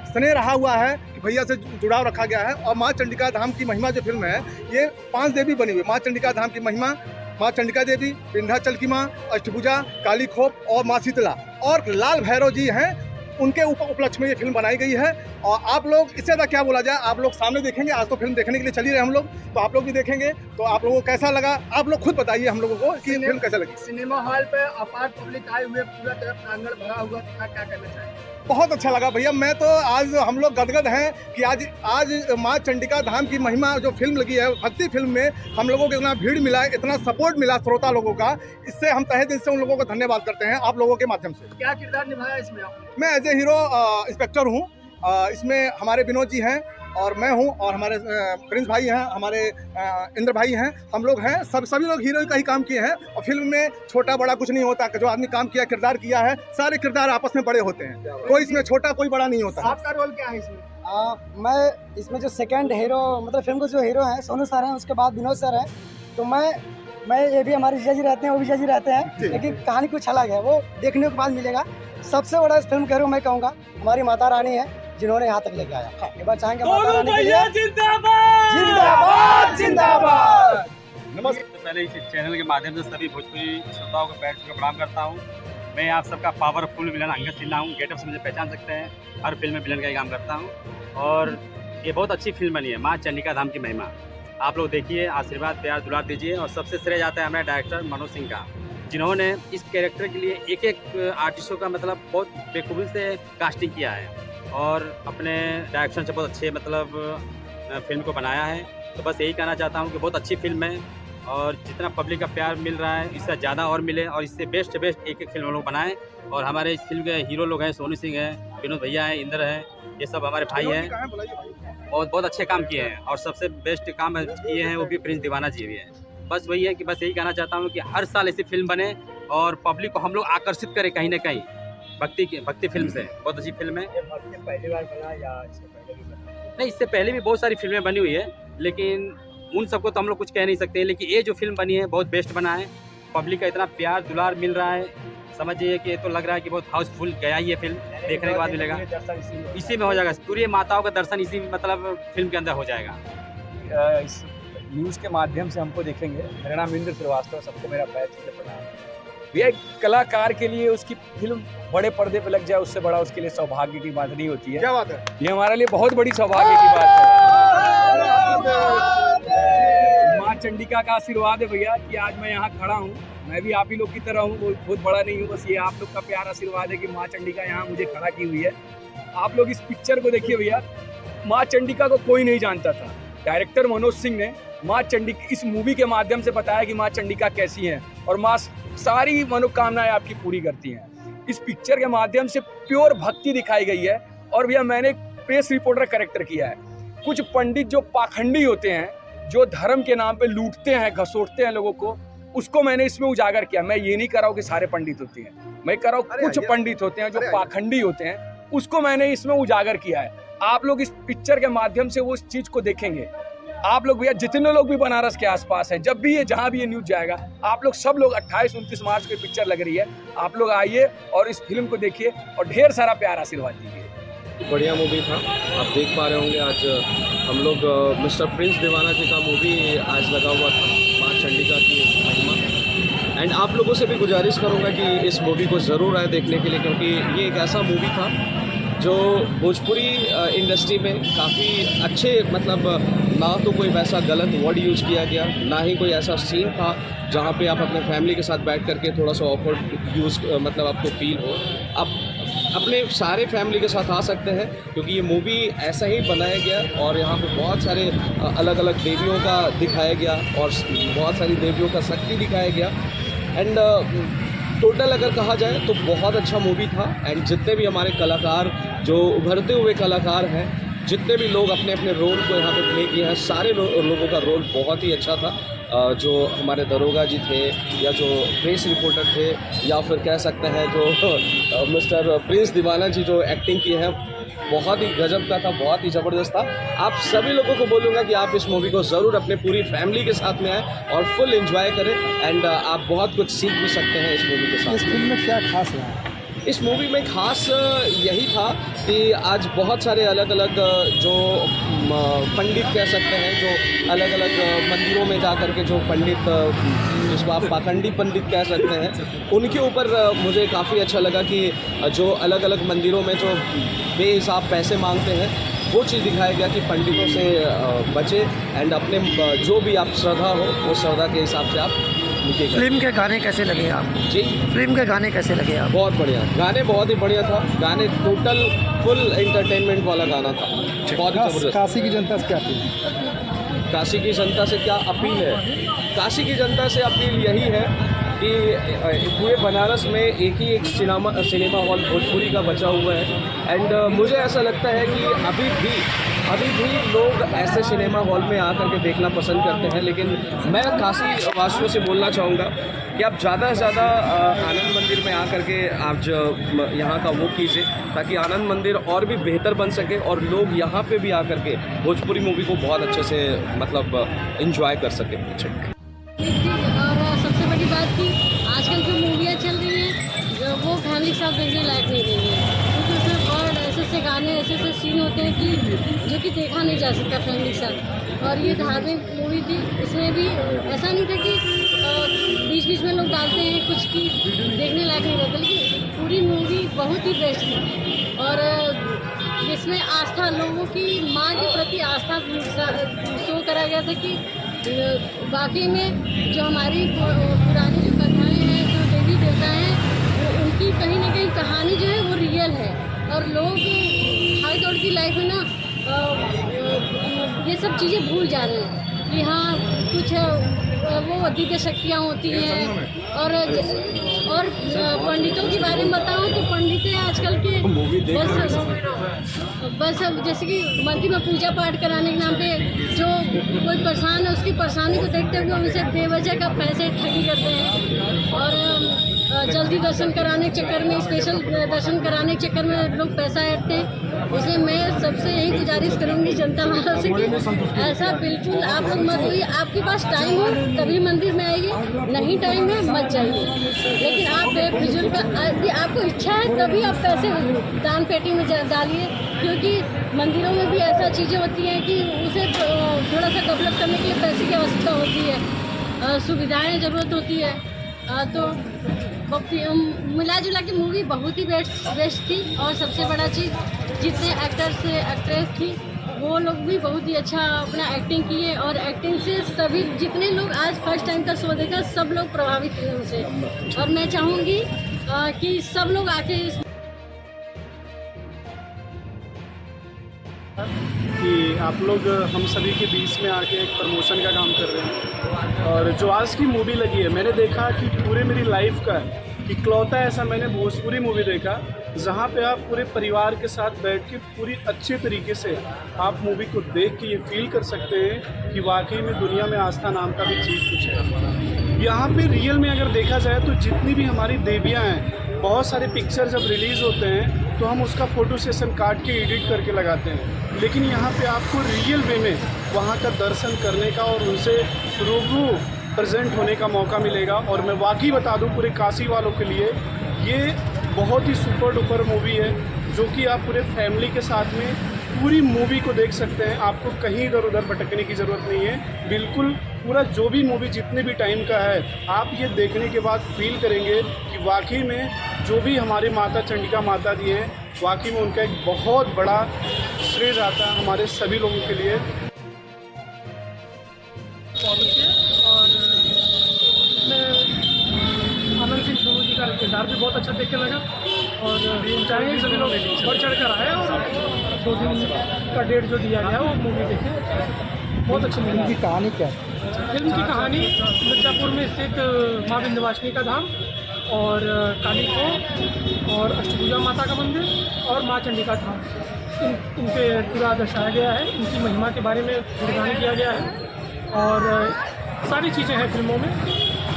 S7: स्नेह रहा हुआ है कि भैया से जुड़ाव रखा गया है। और माँ चंडिका धाम की महिमा जो फिल्म है, ये 5 देवी बनी हुई। माँ चंडिका धाम की महिमा, माँ चंडिका देवी, विंध्याचल की माँ, अष्टभुजा, काली खोप और माँ शीतला, और लाल भैरव जी हैं, उनके उपलक्ष्य में ये फिल्म बनाई गई है। और आप लोग, इससे ज़्यादा क्या बोला जाए, आप लोग सामने देखेंगे। आज तो फिल्म देखने के लिए चली रहे हम लोग, तो आप लोग भी देखेंगे। तो आप लोगों को कैसा लगा, आप लोग खुद बताइए हम लोगों को कि फिल्म कैसा लगी।
S9: सिनेमा हॉल पे अपार पब्लिक आए हुए, पूरा तरफ प्रांगण भरा हुआ था, क्या कहना चाहेंगे?
S7: बहुत अच्छा लगा भैया। मैं तो आज हम लोग गदगद हैं कि आज माँ चंडिका धाम की महिमा जो फिल्म लगी है, भक्ति फिल्म में हम लोगों को इतना भीड़ मिला, इतना सपोर्ट मिला श्रोता लोगों का, इससे हम तहे दिल से उन लोगों को धन्यवाद करते हैं आप लोगों के माध्यम से।
S9: क्या किरदार निभाया इसमें आपने?
S7: मैं एज ए हीरो इंस्पेक्टर हूँ। इसमें हमारे विनोद जी हैं और मैं हूँ, और हमारे प्रिंस भाई हैं, हमारे इंद्र भाई हैं, हम लोग हैं। सभी लोग हीरो का ही काम किए हैं। और फिल्म में छोटा बड़ा कुछ नहीं होता, जो आदमी काम किया, किरदार किया है, सारे किरदार आपस में बड़े होते हैं, कोई इसमें छोटा कोई बड़ा नहीं होता।
S9: आपका रोल क्या है इसमें?
S10: मैं इसमें जो सेकंड हीरो, मतलब फिल्म के जो हीरो हैं सोनू सर हैं, उसके बाद विनोद सर हैं। तो मैं ये भी हमारे जीजा जी रहते हैं, वो भी जीजा जी रहते हैं, लेकिन कहानी कुछ अलग है, वो देखने के बाद मिलेगा। सबसे बड़ा इस फिल्म का हीरो मैं कहूँगा हमारी माता रानी है, जिन्होंने यहाँ तक लेके आया। एक बार चाहेंगे माता रानी के लिए जिंदाबाद जिंदाबाद।
S7: नमस्कार।
S11: पहले इस चैनल के माध्यम से सभी भोजपुरी श्रोताओं को पैर छू के प्रणाम करता हूँ। मैं आप सबका पावरफुल विलन अंगद सिन्हा हूँ। गेटअप से मुझे पहचान सकते हैं। हर फिल्म में विलन का ही काम करता हूँ और ये बहुत अच्छी फिल्म बनी है, माँ चंडिका धाम की महिमा। आप लोग देखिए, आशीर्वाद प्यार दुलार दीजिए। और सबसे श्रेय जाता है हमारे डायरेक्टर मनोज सिंह का, जिन्होंने इस कैरेक्टर के लिए एक एक आर्टिस्टों का मतलब बहुत बेखूबी से कास्टिंग किया है और अपने डायरेक्शन से बहुत अच्छे मतलब फिल्म को बनाया है। तो बस यही कहना चाहता हूँ कि बहुत अच्छी फिल्म है और जितना पब्लिक का प्यार मिल रहा है इससे ज़्यादा और मिले और इससे बेस्ट एक फिल्म हम लोग बनाएं। और हमारे इस फिल्म के हीरो लोग हैं, सोनू सिंह हैं, विनोद भैया हैं, इंद्र हैं, ये सब हमारे भाई हैं। बहुत अच्छे काम किए हैं और सबसे बेस्ट काम किए हैं वो भी प्रिंस दीवाना जी भी हैं। बस वही है कि बस यही कहना चाहता हूँ कि हर साल ऐसी फिल्म बने और पब्लिक को हम लोग आकर्षित करें कहीं ना कहीं भक्ति फिल्म से। बहुत अच्छी फिल्म है।
S9: पहली बार बना या इससे पहले भी बना?
S11: नहीं, इससे पहले भी बहुत सारी फिल्में बनी हुई है लेकिन उन सबको तो हम लोग कुछ कह नहीं सकते। लेकिन ये जो फिल्म बनी है बहुत बेस्ट बना है। पब्लिक का इतना प्यार दुलार मिल रहा है, समझिए कि तो लग रहा है कि बहुत हाउसफुल गया ये फिल्म। देखने के बाद मिलेगा, इसी में हो जाएगा। पूरी माताओं का दर्शन इसी मतलब फिल्म के अंदर हो जाएगा।
S12: इस न्यूज़ के माध्यम से हमको देखेंगे। मेरा नाम इंद्र श्रीवास्तव, सबको मेरा पैर छू के प्रणाम। भैया, एक कलाकार के लिए उसकी फिल्म बड़े पर्दे पे लग जाए उससे बड़ा उसके लिए सौभाग्य की बात नहीं होती है।
S7: क्या बात है?
S12: ये हमारे लिए बहुत बड़ी सौभाग्य की बात है। माँ चंडिका का आशीर्वाद है भैया कि आज मैं यहाँ खड़ा हूँ। मैं भी आप ही लोग की तरह हूँ, बहुत बड़ा नहीं हूँ, बस ये आप लोग का प्यार आशीर्वाद है कि माँ चंडिका यहाँ मुझे खड़ा की हुई है। आप लोग इस पिक्चर को देखिए भैया। माँ चंडिका को कोई नहीं जानता था। डायरेक्टर मनोज सिंह ने माँ चंडिका इस मूवी के माध्यम से बताया कि माँ चंडिका कैसी हैं और माँ सारी मनोकामनाएं आपकी पूरी करती हैं। इस पिक्चर के माध्यम से प्योर भक्ति दिखाई गई है। और भैया, मैंने एक प्रेस रिपोर्टर कैरेक्टर किया है। कुछ पंडित जो पाखंडी होते हैं, जो धर्म के नाम पे लूटते हैं, घसोटते हैं लोगों को, उसको मैंने इसमें उजागर किया। मैं ये नहीं कर रहा हूँ कि सारे पंडित होते हैं, मैं कर रहा हूँ कुछ पंडित होते हैं जो पाखंडी होते हैं, उसको मैंने इसमें उजागर किया है। आप लोग इस पिक्चर के माध्यम से वो इस चीज़ को देखेंगे। आप लोग भैया, जितने लोग भी बनारस के आसपास हैं, जब भी ये जहाँ भी ये न्यूज़ जाएगा, आप लोग सब लोग 28-29 मार्च को पिक्चर लग रही है, आप लोग आइए और इस फिल्म को देखिए और ढेर सारा प्यार आशीर्वाद दीजिए।
S13: बढ़िया मूवी था। आप देख पा रहे होंगे आज हम लोग मिस्टर प्रिंस दीवाना जी का मूवी आज लगा हुआ था, माँ चंडिका की महिमा। एंड आप लोगों से भी गुजारिश करूँगा कि इस मूवी को ज़रूर आए देखने के लिए, क्योंकि ये एक ऐसा मूवी था जो भोजपुरी इंडस्ट्री में काफ़ी अच्छे मतलब ना तो कोई वैसा गलत वर्ड यूज़ किया गया, ना ही कोई ऐसा सीन था जहाँ पे आप अपने फैमिली के साथ बैठ करके थोड़ा सा ऑकवर्ड यूज़ मतलब आपको फील हो। आप अपने सारे फैमिली के साथ आ सकते हैं क्योंकि ये मूवी ऐसा ही बनाया गया और यहाँ पे बहुत सारे अलग अलग देवियों का दिखाया गया और बहुत सारी देवियों का शक्ति दिखाया गया। एंड टोटल अगर कहा जाए तो बहुत अच्छा मूवी था। एंड जितने भी हमारे कलाकार जो उभरते हुए कलाकार हैं, जितने भी लोग अपने अपने रोल को यहाँ पे प्ले किए हैं, सारे लोगों का रोल बहुत ही अच्छा था। जो हमारे दरोगा जी थे या जो प्रेस रिपोर्टर थे या फिर कह सकते हैं जो मिस्टर प्रिंस दीवाना जी जो एक्टिंग की है, बहुत ही गजब का था, बहुत ही ज़बरदस्त था। आप सभी लोगों को बोलूँगा कि आप इस मूवी को ज़रूर अपने पूरी फैमिली के साथ में आएँ और फुल एंजॉय करें। एंड आप बहुत कुछ सीख भी सकते हैं इस मूवी के साथ।
S10: इस फिल्म में क्या खास रहा?
S13: इस मूवी में खास यही था कि आज बहुत सारे अलग अलग जो पंडित कह सकते हैं, जो अलग अलग मंदिरों में जा कर के जो पंडित, जिसको आप पाखंडी पंडित कह सकते हैं, उनके ऊपर मुझे काफ़ी अच्छा लगा कि जो अलग अलग मंदिरों में जो बेहिसाब पैसे मांगते हैं, वो चीज़ दिखाया गया कि पंडितों से बचे एंड अपने जो भी आप श्रद्धा हो वो श्रद्धा के हिसाब से आप।
S10: फिल्म के गाने कैसे लगे आपको?
S13: जी,
S10: फिल्म के गाने कैसे लगे आप?
S13: बहुत बढ़िया गाने, बहुत ही बढ़िया था। गाने टोटल फुल एंटरटेनमेंट वाला गाना था, बहुत ही जबरदस्त।
S10: काशी की जनता से क्या अपील?
S13: काशी की जनता से क्या अपील है? काशी की जनता से अपील यही है कि पूरे बनारस में एक ही एक सिनेमा हॉल भोजपुरी का बचा हुआ है। एंड मुझे ऐसा लगता है कि अभी भी लोग ऐसे सिनेमा हॉल में आकर के देखना पसंद करते हैं। लेकिन मैं काशी वासियों से बोलना चाहूँगा कि आप ज़्यादा से ज़्यादा आनंद मंदिर में आकर के आप यहाँ का वो कीजिए ताकि आनंद मंदिर और भी बेहतर बन सके और लोग यहाँ पे भी आकर के भोजपुरी मूवी को बहुत अच्छे से मतलब एंजॉय कर सकें।
S14: और सबसे बड़ी बात कि आजकल जो मूवियाँ चल रही हैं वो फैमिली के साथ देखने लायक नहीं रही है, क्योंकि उसमें बहुत ऐसे गाने पुराने ऐसे ऐसे सीन होते हैं कि जो कि देखा नहीं जा सकता फैमिली के साथ। और ये धार्मिक मूवी थी, इसमें भी ऐसा नहीं था कि बीच बीच में लोग डालते हैं कुछ की देखने लायक नहीं रहता, लेकिन पूरी मूवी बहुत ही बेस्ट थी। और इसमें आस्था, लोगों की माँ के प्रति आस्था शो करा गया था कि वाकई में जो हमारी पुरानी जो कथाएँ हैं, जो देवी देवता हैं, उनकी कहीं ना कहीं कहानी जो है वो रियल है। और लोग भाई दौड़ की लाइफ में ना ये सब चीज़ें भूल जा रहे हैं कि हाँ कुछ वो दिव्य शक्तियाँ होती हैं। और पंडितों के बारे में बताऊँ तो पंडित आजकल के बस जैसे कि मंदिर में पूजा पाठ कराने के नाम पे जो कोई परेशान है उसकी परेशानी को देखते हुए उनसे बेवजह का पैसे ठगी करते हैं। और जल्दी दर्शन कराने के चक्कर में, स्पेशल दर्शन कराने के चक्कर में लोग पैसा ऐंठते हैं। इसलिए मैं सबसे यही गुजारिश करूँगी जनता वालों से कि ऐसा बिल्कुल आप लोग मत होइए। आपके पास टाइम हो तभी मंदिर में आइए, नहीं टाइम है मत जाइए। लेकिन आप बेफिजूल का, यदि आपको इच्छा है तभी आप पैसे दान पेटी में डालिए, क्योंकि मंदिरों में भी ऐसा चीज़ें होती हैं कि उसे थोड़ा सा डेवलप करने के लिए पैसे की आवश्यकता होती है, सुविधाएँ ज़रूरत होती है। तो मिला जुला की मूवी बहुत ही बेस्ट थी। और सबसे बड़ा चीज़ जितने एक्टर्स एक्ट्रेस थी वो लोग भी बहुत ही अच्छा अपना एक्टिंग किए। और एक्टिंग से सभी जितने लोग आज फर्स्ट टाइम का शो देखा सब लोग प्रभावित हुए उनसे। और मैं चाहूँगी कि सब लोग आके
S15: कि आप लोग हम सभी के बीच में आके एक प्रमोशन का काम कर रहे हैं। और जो आज की मूवी लगी है, मैंने देखा कि पूरे मेरी लाइफ का इकलौता ऐसा मैंने भोजपुरी मूवी देखा जहाँ पे आप पूरे परिवार के साथ बैठ के पूरी अच्छे तरीके से आप मूवी को देख के ये फील कर सकते हैं कि वाकई में दुनिया में आस्था नाम का भी चीज़ कुछ है। यहाँ पे रियल में अगर देखा जाए तो जितनी भी हमारी देवियाँ हैं, बहुत सारे पिक्चर जब रिलीज़ होते हैं तो हम उसका फ़ोटो सेशन काट के एडिट करके लगाते हैं, लेकिन यहाँ पे आपको रियल वे में वहाँ का दर्शन करने का और उनसे रूबरू प्रेजेंट होने का मौका मिलेगा। और मैं वाकई बता दूँ पूरे काशी वालों के लिए ये बहुत ही सुपर डुपर मूवी है, जो कि आप पूरे फैमिली के साथ में पूरी मूवी को देख सकते हैं। आपको कहीं इधर उधर भटकने की ज़रूरत नहीं है। बिल्कुल पूरा जो भी मूवी जितने भी टाइम का है, आप ये देखने के बाद फील करेंगे कि वाकई में जो भी हमारी माता चंडिका माता जी हैं, वाकई में उनका एक बहुत बड़ा श्रेय जाता है हमारे सभी लोगों के लिए।
S16: और मैं आनंद सिंह सोनू जी का किरदार भी बहुत अच्छा देखने लगा। और चाहेंगे सभी लोग बढ़ चढ़ कर आए और 2 दिन का डेट जो दिया गया वो मूवी देखें। बहुत अच्छी मूवी की कहानी क्या है? फिल्म की कहानी मिर्ज़ापुर में स्थित माँ विंध्यवासिनी का धाम और काली को और अष्टभुजा माता का मंदिर और माँ चंडिका धाम, इनके पूरा दर्शाया गया है। इनकी महिमा के बारे में गुणगान किया गया है और सारी चीज़ें हैं फिल्मों में।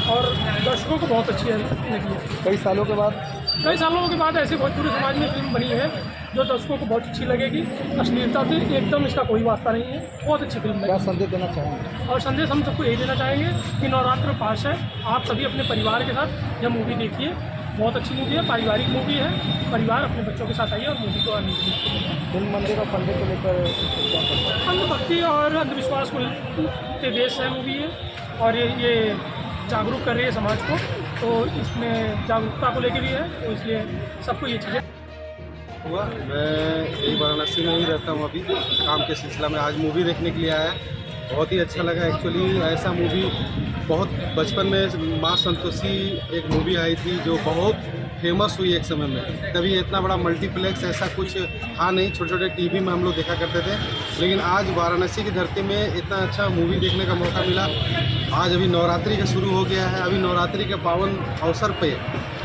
S16: और दर्शकों को बहुत अच्छी लगी है। कई सालों के बाद ऐसे भोजपुरी समाज में फिल्म बनी है जो दर्शकों को बहुत अच्छी लगेगी। अश्लीलता से एकदम इसका कोई वास्ता नहीं है। बहुत अच्छी फिल्म है। क्या संदेश देना चाहेंगे? और संदेश हम सबको यही देना चाहेंगे कि नवरात्र पास है, आप सभी अपने परिवार के साथ यह मूवी देखिए। बहुत अच्छी मूवी है, पारिवारिक मूवी है। परिवार अपने बच्चों के साथ आइए और मूवी को आनंद लीजिए। फिल्म मंदिर और पंडित को लेकर अंधभक्ति और अंधविश्वास के देश है मूवी है, और ये जागरूक कर रही है समाज को, तो इसमें जागरूकता को लेकर भी है, तो इसलिए सबको ये चीज़ें
S17: हुआ। मैं यही वाराणसी में ही रहता हूँ अभी काम के सिलसिला में। आज मूवी देखने के लिए आया, बहुत ही अच्छा लगा। एक्चुअली ऐसा मूवी बहुत बचपन में माँ संतोषी एक मूवी आई थी जो बहुत फेमस हुई एक समय में। तभी इतना बड़ा मल्टीप्लेक्स ऐसा कुछ था नहीं, छोटे छोटे टीवी में हम लोग देखा करते थे। लेकिन आज वाराणसी की धरती में इतना अच्छा मूवी देखने का मौका मिला। आज अभी नवरात्रि का शुरू हो गया है। अभी नवरात्रि के पावन अवसर पे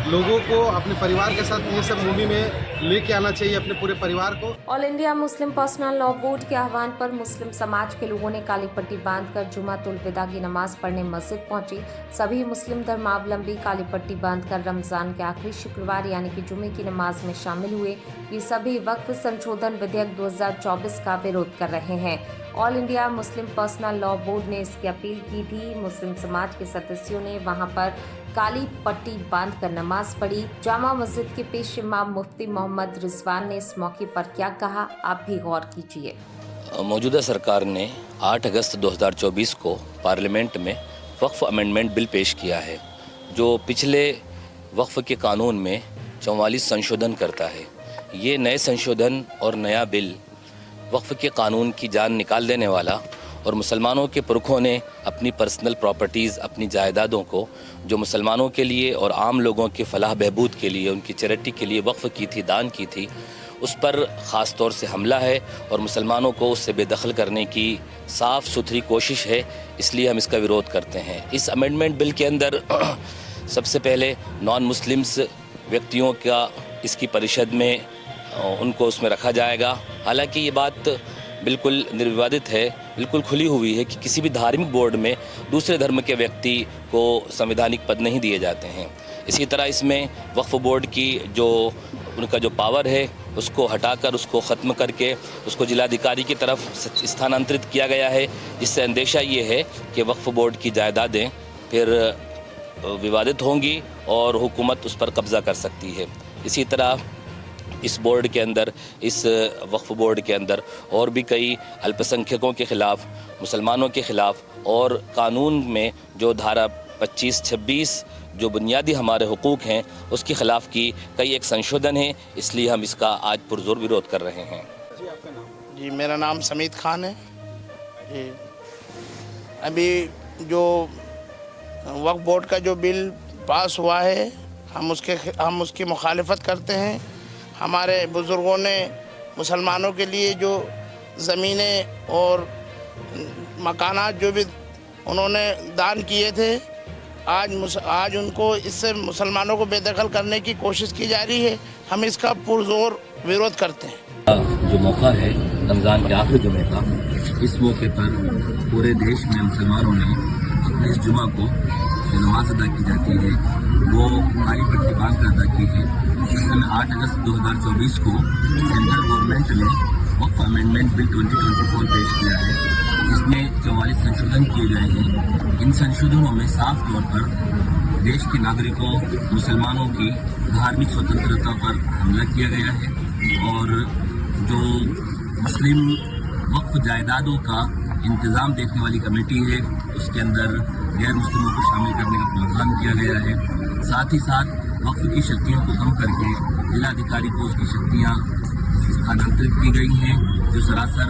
S17: लोगों को अपने परिवार के साथ ये सब मूवी में लेके आना चाहिए, अपने पूरे परिवार को।
S1: All India Muslim personal law board के आह्वान पर मुस्लिम समाज के लोगों ने काली पट्टी बांधकर जुमातुल विदा की नमाज पढ़ने मस्जिद पहुंची। सभी मुस्लिम धर्मावलंबी काली पट्टी बांधकर रमजान के आखिरी शुक्रवार यानी कि जुमे की नमाज में शामिल हुए। ये सभी वक्फ संशोधन विधेयक 2024 का विरोध कर रहे हैं। All India Muslim personal law board ने इसकी अपील की थी। मुस्लिम समाज के सदस्यों ने वहां पर काली पट्टी बांधकर नमाज पढ़ी। जामा मस्जिद के पेश इमाम मुफ्ती मोहम्मद रिजवान ने इस मौके पर क्या कहा, आप भी गौर कीजिए।
S18: मौजूदा सरकार ने 8 अगस्त 2024 को पार्लियामेंट में वक्फ अमेंडमेंट बिल पेश किया है, जो पिछले वक्फ के कानून में 44 संशोधन करता है। ये नए संशोधन और नया बिल वक्फ के कानून की जान निकाल देने वाला और मुसलमानों के पुरखों ने अपनी पर्सनल प्रॉपर्टीज़, अपनी जायदादों को जो मुसलमानों के लिए और आम लोगों के फलाह बहबूद के लिए, उनकी चैरिटी के लिए वक्फ की थी, दान की थी, उस पर ख़ास तौर से हमला है और मुसलमानों को उससे बेदखल करने की साफ़ सुथरी कोशिश है। इसलिए हम इसका विरोध करते हैं। इस अमेंडमेंट बिल के अंदर सबसे पहले नॉन मुस्लिम्स व्यक्तियों का इसकी परिषद में उनको उसमें रखा जाएगा। हालांकि ये बात बिल्कुल निर्विवादित है, बिल्कुल खुली हुई है कि किसी भी धार्मिक बोर्ड में दूसरे धर्म के व्यक्ति को संवैधानिक पद नहीं दिए जाते हैं। इसी तरह इसमें वक्फ बोर्ड की जो उनका जो पावर है उसको हटाकर, उसको ख़त्म करके उसको जिलाधिकारी की तरफ स्थानांतरित किया गया है, जिससे अंदेशा ये है कि वक्फ बोर्ड की जायदादें फिर विवादित होंगी और हुकूमत उस पर कब्ज़ा कर सकती है। इसी तरह इस बोर्ड के अंदर, इस वक्फ बोर्ड के अंदर और भी कई अल्पसंख्यकों के ख़िलाफ़, मुसलमानों के ख़िलाफ़ और कानून में जो धारा 25-26 जो बुनियादी हमारे हुकूक हैं उसके ख़िलाफ़ की कई एक संशोधन है। इसलिए हम इसका आज पुरज़ोर विरोध कर रहे हैं।
S19: जी, मेरा नाम समीत खान है। जी, अभी जो वक्फ बोर्ड का जो बिल पास हुआ है, हम उसकी मुखालिफत करते हैं। हमारे बुज़ुर्गों ने मुसलमानों के लिए जो ज़मीनें और मकानात जो भी उन्होंने दान किए थे, आज उनको इससे मुसलमानों को बेदखल करने की कोशिश की जा रही है। हम इसका पुरज़ोर विरोध करते हैं।
S18: जो मौका है रमज़ान के आखिरी जुमे का, इस मौके पर पूरे देश में मुसलमानों ने अपने इस जुमा को जो नमाज अदा की जाती है वो काली पट्टी बांध कर अदा की है। इसमें 8 अगस्त 2024 को सेंट्रल गवर्नमेंट ने वक्फ अमेंडमेंट बिल 2024 पेश किया है। इसमें 44 संशोधन किए गए हैं। इन संशोधनों में साफ तौर पर देश के नागरिकों, मुसलमानों की धार्मिक स्वतंत्रता पर हमला किया गया है और जो मुस्लिम वक्फ जायदादों का इंतज़ाम देखने वाली कमेटी है उसके अंदर गैर मुस्लिमों को शामिल करने का प्रावधान किया गया है। साथ ही साथ वक्फ की शक्तियों को कम करके जिलाधिकारी को उसकी शक्तियाँ स्थानांतरित की गई हैं, जो सरासर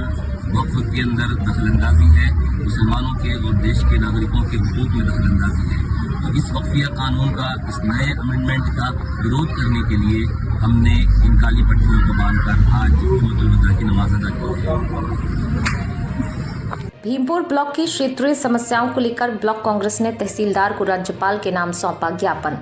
S18: वक्फ के अंदर दखलंदाजी है, मुसलमानों के और देश के नागरिकों के हुकूक में दखलंदाजी है। तो इस वक्फिया कानून का, इस नए अमेंडमेंट का विरोध करने के लिए हमने इन काली पट्टियों को बांधकर आज जुम्मतुल वदा की नमाज अदा की है।
S1: भीमपुर ब्लॉक की क्षेत्रीय समस्याओं को लेकर ब्लॉक कांग्रेस ने तहसीलदार को राज्यपाल के नाम सौंपा ज्ञापन।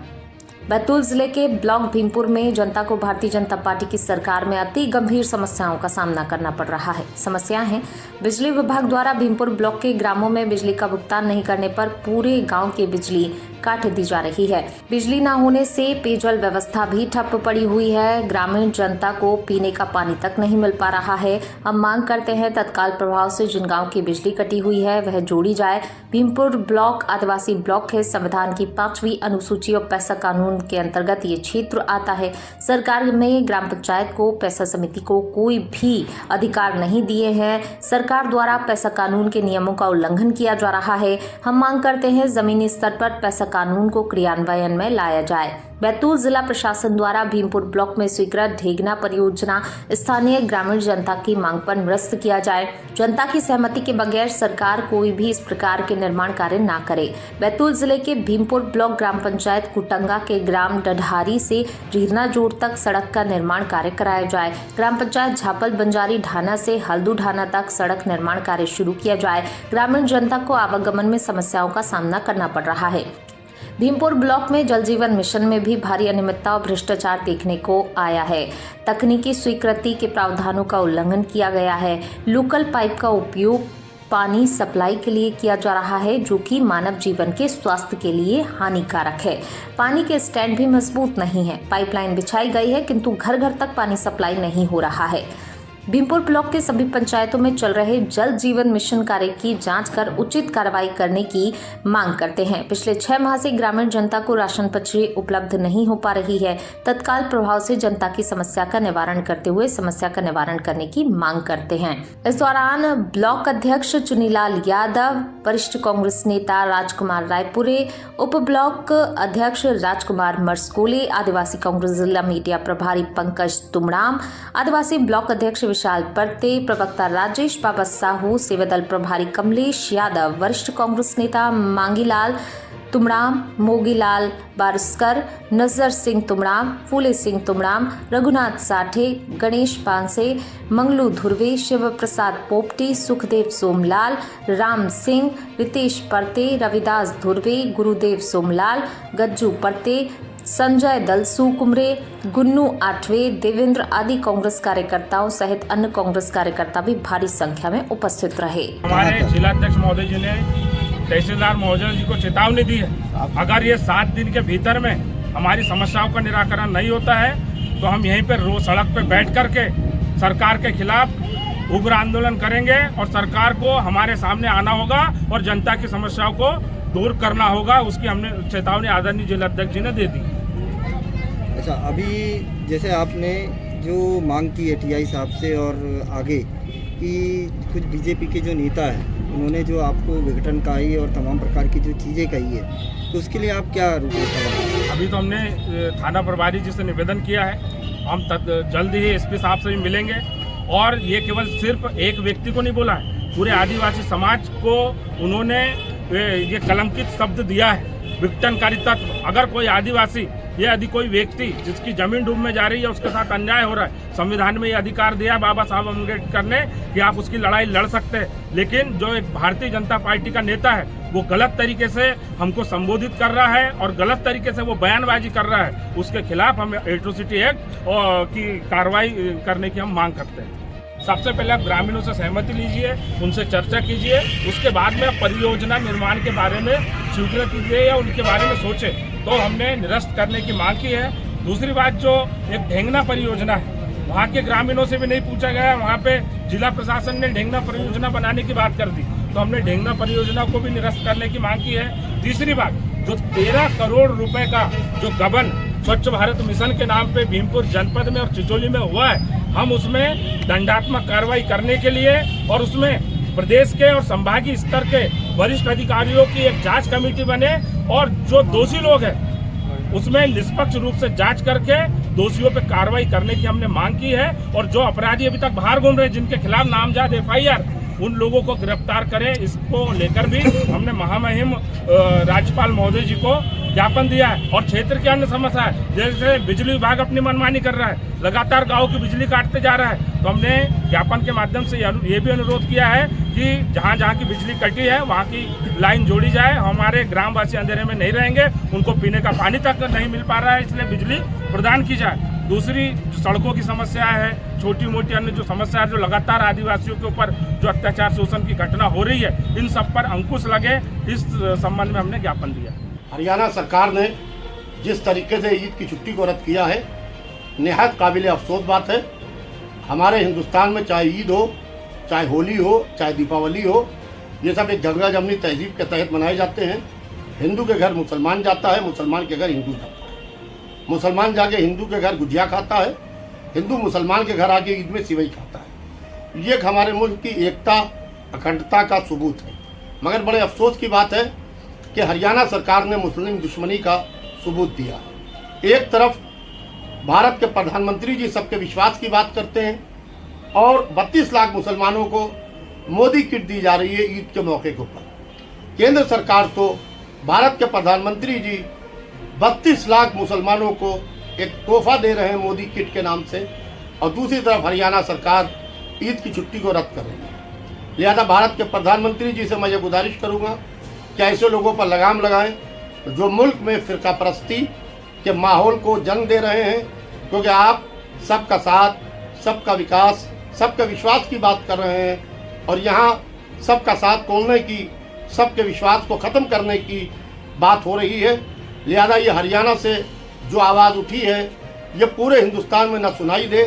S1: बैतूल जिले के ब्लॉक भीमपुर में जनता को भारतीय जनता पार्टी की सरकार में अति गंभीर समस्याओं का सामना करना पड़ रहा है। समस्याएं हैं, बिजली विभाग द्वारा भीमपुर ब्लॉक के ग्रामों में बिजली का भुगतान नहीं करने पर पूरे गांव की बिजली काट दी जा रही है। बिजली न होने से पेयजल व्यवस्था भी ठप पड़ी हुई है। ग्रामीण जनता को पीने का पानी तक नहीं मिल पा रहा है। हम मांग करते हैं तत्काल प्रभाव से जिन गाँव की बिजली कटी हुई है वह जोड़ी जाए। भीमपुर ब्लॉक आदिवासी ब्लॉक है। संविधान की 5वीं अनुसूची और पैसा कानून के अंतर्गत ये क्षेत्र आता है। सरकार में ग्राम पंचायत को पैसा समिति को कोई भी अधिकार नहीं दिए हैं। सरकार द्वारा पैसा कानून के नियमों का उल्लंघन किया जा रहा है। हम मांग करते हैं जमीनी स्तर पर पैसा कानून को क्रियान्वयन में लाया जाए। बैतूल जिला प्रशासन द्वारा भीमपुर ब्लॉक में स्वीकृत ढेगना परियोजना स्थानीय ग्रामीण जनता की मांग पर निरस्त किया जाए। जनता की सहमति के बगैर सरकार कोई भी इस प्रकार के निर्माण कार्य न करे। बैतूल जिले के भीमपुर ब्लॉक ग्राम पंचायत कुटंगा के ग्राम डढारी से रीरना जोड़ तक सड़क का निर्माण कार्य कराया जाए। ग्राम पंचायत झापल बंजारी ढाना से हल्दू ढाना तक सड़क निर्माण कार्य शुरू किया जाए। ग्रामीण जनता को आवागमन में समस्याओं का सामना करना पड़ रहा है। भीमपुर ब्लॉक में जल जीवन मिशन में भी भारी अनियमितता और भ्रष्टाचार देखने को आया है। तकनीकी स्वीकृति के प्रावधानों का उल्लंघन किया गया है। लोकल पाइप का उपयोग पानी सप्लाई के लिए किया जा रहा है, जो कि मानव जीवन के स्वास्थ्य के लिए हानिकारक है। पानी के स्टैंड भी मजबूत नहीं है। पाइपलाइन बिछाई गई है किंतु घर घर तक पानी सप्लाई नहीं हो रहा है। भीमपुर ब्लॉक के सभी पंचायतों में चल रहे जल जीवन मिशन कार्य की जांच कर उचित कार्रवाई करने की मांग करते हैं। पिछले 6 माह से ग्रामीण जनता को राशन पर्ची उपलब्ध नहीं हो पा रही है। तत्काल प्रभाव से जनता की समस्या का निवारण करते हुए समस्या का निवारण करने की मांग करते हैं। इस दौरान ब्लॉक अध्यक्ष चुनीलाल यादव, वरिष्ठ कांग्रेस नेता राजकुमार रायपुरे, उप ब्लॉक अध्यक्ष राजकुमार मरस्कोले, आदिवासी कांग्रेस जिला मीडिया प्रभारी पंकज तुमड़ाम, आदिवासी ब्लॉक अध्यक्ष विशाल परते, प्रवक्ता राजेश बाबा साहू, सेवादल प्रभारी कमलेश यादव, वरिष्ठ कांग्रेस नेता मांगीलाल तुमड़ाम, मोगीलाल बारस्कर, नजर सिंह तुमड़ाम, फूले सिंह तुमड़ाम, रघुनाथ साठे, गणेश पांसे, मंगलू धुर्वे, शिव प्रसाद पोपटी, सुखदेव सोमलाल, राम सिंह, रितेश परते, रविदास धुर्वे, गुरुदेव सोमलाल, गज्जू परते, संजय दलसू कुमरे, गुन्नू आठवे, देवेंद्र आदि कांग्रेस कार्यकर्ताओं सहित अन्य कांग्रेस कार्यकर्ता भी भारी संख्या में उपस्थित रहे।
S20: हमारे जिलाध्यक्ष महोदय जी ने तहसीलदार महोदय जी को चेतावनी दी है, अगर ये 7 दिन के भीतर में हमारी समस्याओं का निराकरण नहीं होता है तो हम यहीं पर रोज सड़क पर बैठ करके सरकार के खिलाफ उग्र आंदोलन करेंगे और सरकार को हमारे सामने आना होगा और जनता की समस्याओं को दूर करना होगा। उसकी हमने चेतावनी आदरणीय जिलाध्यक्ष जी ने दे दी।
S21: अच्छा, अभी जैसे आपने जो मांग की है टीआई साहब से और आगे कि कुछ बीजेपी के जो नेता हैं उन्होंने जो आपको विघटन कही और तमाम प्रकार की जो चीज़ें कही है, तो उसके लिए आप क्या रूपरेखा बनाएंगे?
S20: अभी तो हमने थाना प्रभारी जी से निवेदन किया है, हम जल्द ही एसपी साहब से भी मिलेंगे और ये केवल सिर्फ एक व्यक्ति को नहीं बोला है, पूरे आदिवासी समाज को उन्होंने ये कलंकित शब्द दिया है, विघटनकारी तत्व। अगर कोई आदिवासी या यदि कोई व्यक्ति जिसकी जमीन डूब में जा रही है उसके साथ अन्याय हो रहा है, संविधान में ये अधिकार दिया बाबा साहब अम्बेडकर ने कि आप उसकी लड़ाई लड़ सकते हैं, लेकिन जो एक भारतीय जनता पार्टी का नेता है वो गलत तरीके से हमको संबोधित कर रहा है और गलत तरीके से वो बयानबाजी कर रहा है, उसके खिलाफ हम एट्रोसिटी एक्ट की कार्रवाई करने की हम मांग करते हैं। सबसे पहले आप ग्रामीणों से सहमति लीजिए, उनसे चर्चा कीजिए, उसके बाद में आप परियोजना निर्माण के बारे में स्वीकृत कीजिए या उनके बारे में सोचें। तो हमने निरस्त करने की मांग की है। दूसरी बात, जो एक ढेंगना परियोजना है, वहाँ के ग्रामीणों से भी नहीं पूछा गया, वहाँ पे जिला प्रशासन ने ढेंगना परियोजना बनाने की बात कर दी, तो हमने ढेंगना परियोजना को भी निरस्त करने की मांग की है। तीसरी बात, जो 13 करोड़ रुपए का जो गबन स्वच्छ भारत मिशन के नाम पे भीमपुर जनपद में और चिचोली में हुआ है, हम उसमें दंडात्मक कार्रवाई करने के लिए और उसमें प्रदेश के और संभागीय स्तर के वरिष्ठ अधिकारियों की एक जांच कमेटी बने और जो दोषी लोग हैं उसमें निष्पक्ष रूप से जांच करके दोषियों पे कार्रवाई करने की हमने मांग की है और जो अपराधी अभी तक बाहर घूम रहे हैं, जिनके खिलाफ नामजद एफआईआर, उन लोगों को गिरफ्तार करें। इसको लेकर भी हमने महामहिम राज्यपाल महोदय जी को ज्ञापन दिया है। और क्षेत्र की अन्य समस्या है, जैसे बिजली विभाग अपनी मनमानी कर रहा है, लगातार गांव की बिजली काटते जा रहा है, तो हमने ज्ञापन के माध्यम से ये भी अनुरोध किया है कि जहां की बिजली कटी है वहां की लाइन जोड़ी जाए। हमारे ग्रामवासी अंधेरे में नहीं रहेंगे, उनको पीने का पानी तक नहीं मिल पा रहा है, इसलिए बिजली प्रदान की जाए। दूसरी सड़कों की समस्या है, छोटी मोटी अन्य जो समस्या है, जो लगातार आदिवासियों के ऊपर जो अत्याचार शोषण की घटना हो रही है, इन सब पर अंकुश लगे, इस संबंध में हमने ज्ञापन दिया।
S2: हरियाणा सरकार ने जिस तरीके से ईद की छुट्टी को रद्द किया है, निहायत काबिल अफसोस बात है। हमारे हिंदुस्तान में चाहे ईद हो, चाहे होली हो, चाहे दीपावली हो, ये सब एक गंगा जमनी तहजीब के तहत मनाए जाते हैं। हिंदू के घर मुसलमान जाता है, मुसलमान के घर हिंदू जाता है, मुसलमान जाके हिंदू के घर गुजिया खाता है, हिंदू मुसलमान के घर आके ईद में सिवई खाता है। ये हमारे मुल्क की एकता अखंडता का सबूत है। मगर बड़े अफसोस की बात है कि हरियाणा सरकार ने मुस्लिम दुश्मनी का सबूत दिया। एक तरफ भारत के प्रधानमंत्री जी सबके विश्वास की बात करते हैं और 32 लाख मुसलमानों को मोदी किट दी जा रही है ईद के मौके के ऊपर। केंद्र सरकार तो भारत के प्रधानमंत्री जी 32 लाख मुसलमानों को एक तोहफा दे रहे हैं मोदी किट के नाम से, और दूसरी तरफ हरियाणा सरकार ईद की छुट्टी को रद्द कर रही है। लिहाजा भारत के प्रधानमंत्री जी से मैं ये गुजारिश करूँगा कि ऐसे लोगों पर लगाम लगाएं जो मुल्क में फ़िरका परस्ती के माहौल को जन्म दे रहे हैं, क्योंकि आप सबका साथ, सबका विकास, सबके विश्वास की बात कर रहे हैं और यहाँ सबका साथ तोड़ने की, सबके विश्वास को ख़त्म करने की बात हो रही है। लिहाजा ये हरियाणा से जो आवाज़ उठी है ये पूरे हिंदुस्तान में न सुनाई दे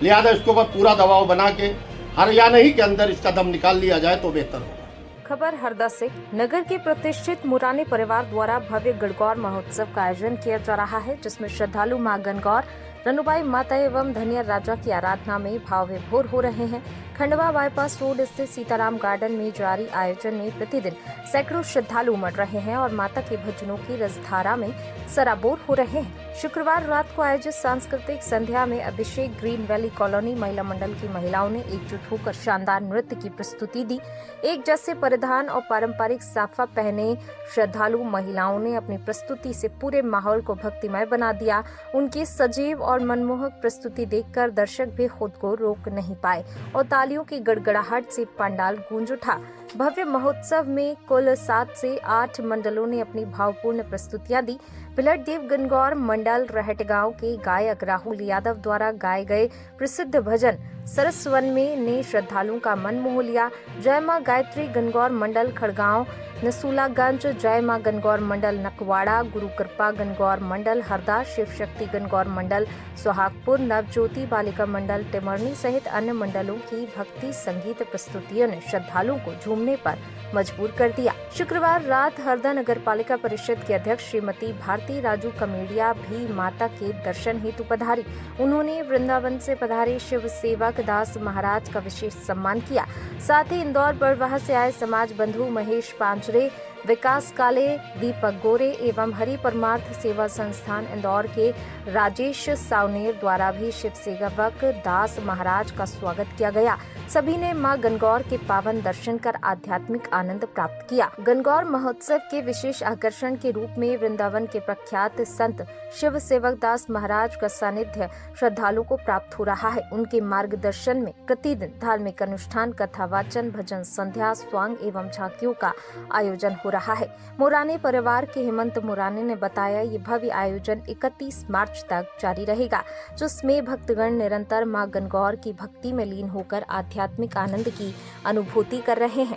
S2: लिहाजा इसके ऊपर पूरा दबाव बना के हरियाणा ही के अंदर इसका दम निकाल लिया जाए तो बेहतर होगा।
S1: खबर हरदा से। नगर के प्रतिष्ठित मुराने परिवार द्वारा भव्य गणगौर महोत्सव का आयोजन किया जा रहा है, जिसमें श्रद्धालु मां गणगौर, रनुबाई माता एवं धनियर राजा की आराधना में भाव विभोर हो रहे हैं। खंडवा बाईपास रोड स्थित सीताराम गार्डन में जारी आयोजन में प्रतिदिन सैकड़ों श्रद्धालु उमड़ रहे हैं और माता के भजनों की रसधारा में सराबोर हो रहे हैं। शुक्रवार रात को आयोजित सांस्कृतिक संध्या में अभिषेक ग्रीन वैली कॉलोनी महिला मंडल की महिलाओं ने एकजुट होकर शानदार नृत्य की प्रस्तुति दी। एक जैसे परिधान और पारंपरिक साफा पहने श्रद्धालु महिलाओं ने अपनी प्रस्तुति से पूरे माहौल को भक्तिमय बना दिया। उनकी सजीव और मनमोहक प्रस्तुति देखकर दर्शक भी खुद को रोक नहीं पाए और तालियों की गड़गड़ाहट से पंडाल गूंज उठा। भव्य महोत्सव में कुल 7 से 8 मंडलों ने अपनी भावपूर्ण प्रस्तुतियां दी। बिलटदेव गणगौर मंडल रहटगांव के गायक राहुल यादव द्वारा गाए गए प्रसिद्ध भजन सरसवन में ने श्रद्धालुओं का मन मोह लिया। जय मां गायत्री गणगौर मंडल खड़गांव, नसूलागंज जय मां गणगौर मंडल नकवाड़ा, गुरु कृपा गणगौर मंडल हरदा, शिव शक्ति गणगौर मंडल सुहागपुर, नवज्योति बालिका मंडल टिमरनी सहित अन्य मंडलों की भक्ति संगीत प्रस्तुतियों ने श्रद्धालुओं को झूमने पर मजबूर कर दिया। शुक्रवार रात हरदा नगर पालिका परिषद की अध्यक्ष श्रीमती भारती राजू कमेडिया भी माता के दर्शन हेतु पधारी। उन्होंने वृंदावन से पधारे शिव सेवक दास महाराज का विशेष सम्मान किया। साथ ही इंदौर बड़वाह से आए समाज बंधु महेश पांचरे, विकास काले, दीपक गोरे एवं हरि परमार्थ सेवा संस्थान इंदौर के राजेश सावनेर द्वारा भी शिव सेवक दास महाराज का स्वागत किया गया। सभी ने मां गणगौर के पावन दर्शन कर आध्यात्मिक आनंद प्राप्त किया। गणगौर महोत्सव के विशेष आकर्षण के रूप में वृंदावन के प्रख्यात संत शिव सेवक दास महाराज का सानिध्य श्रद्धालुओं को प्राप्त हो रहा है। उनके मार्गदर्शन में प्रतिदिन धार्मिक अनुष्ठान, कथा वाचन, भजन संध्या, स्वांग एवं झांकियों का आयोजन हो रहा है। मुराने परिवार के हेमंत मुराने ने बताया, ये भव्य आयोजन 31 मार्च तक जारी रहेगा, जिसमें भक्तगण निरंतर मां गणगौर की भक्ति में लीन होकर आध्यात्मिक आनंद की अनुभूति कर रहे हैं।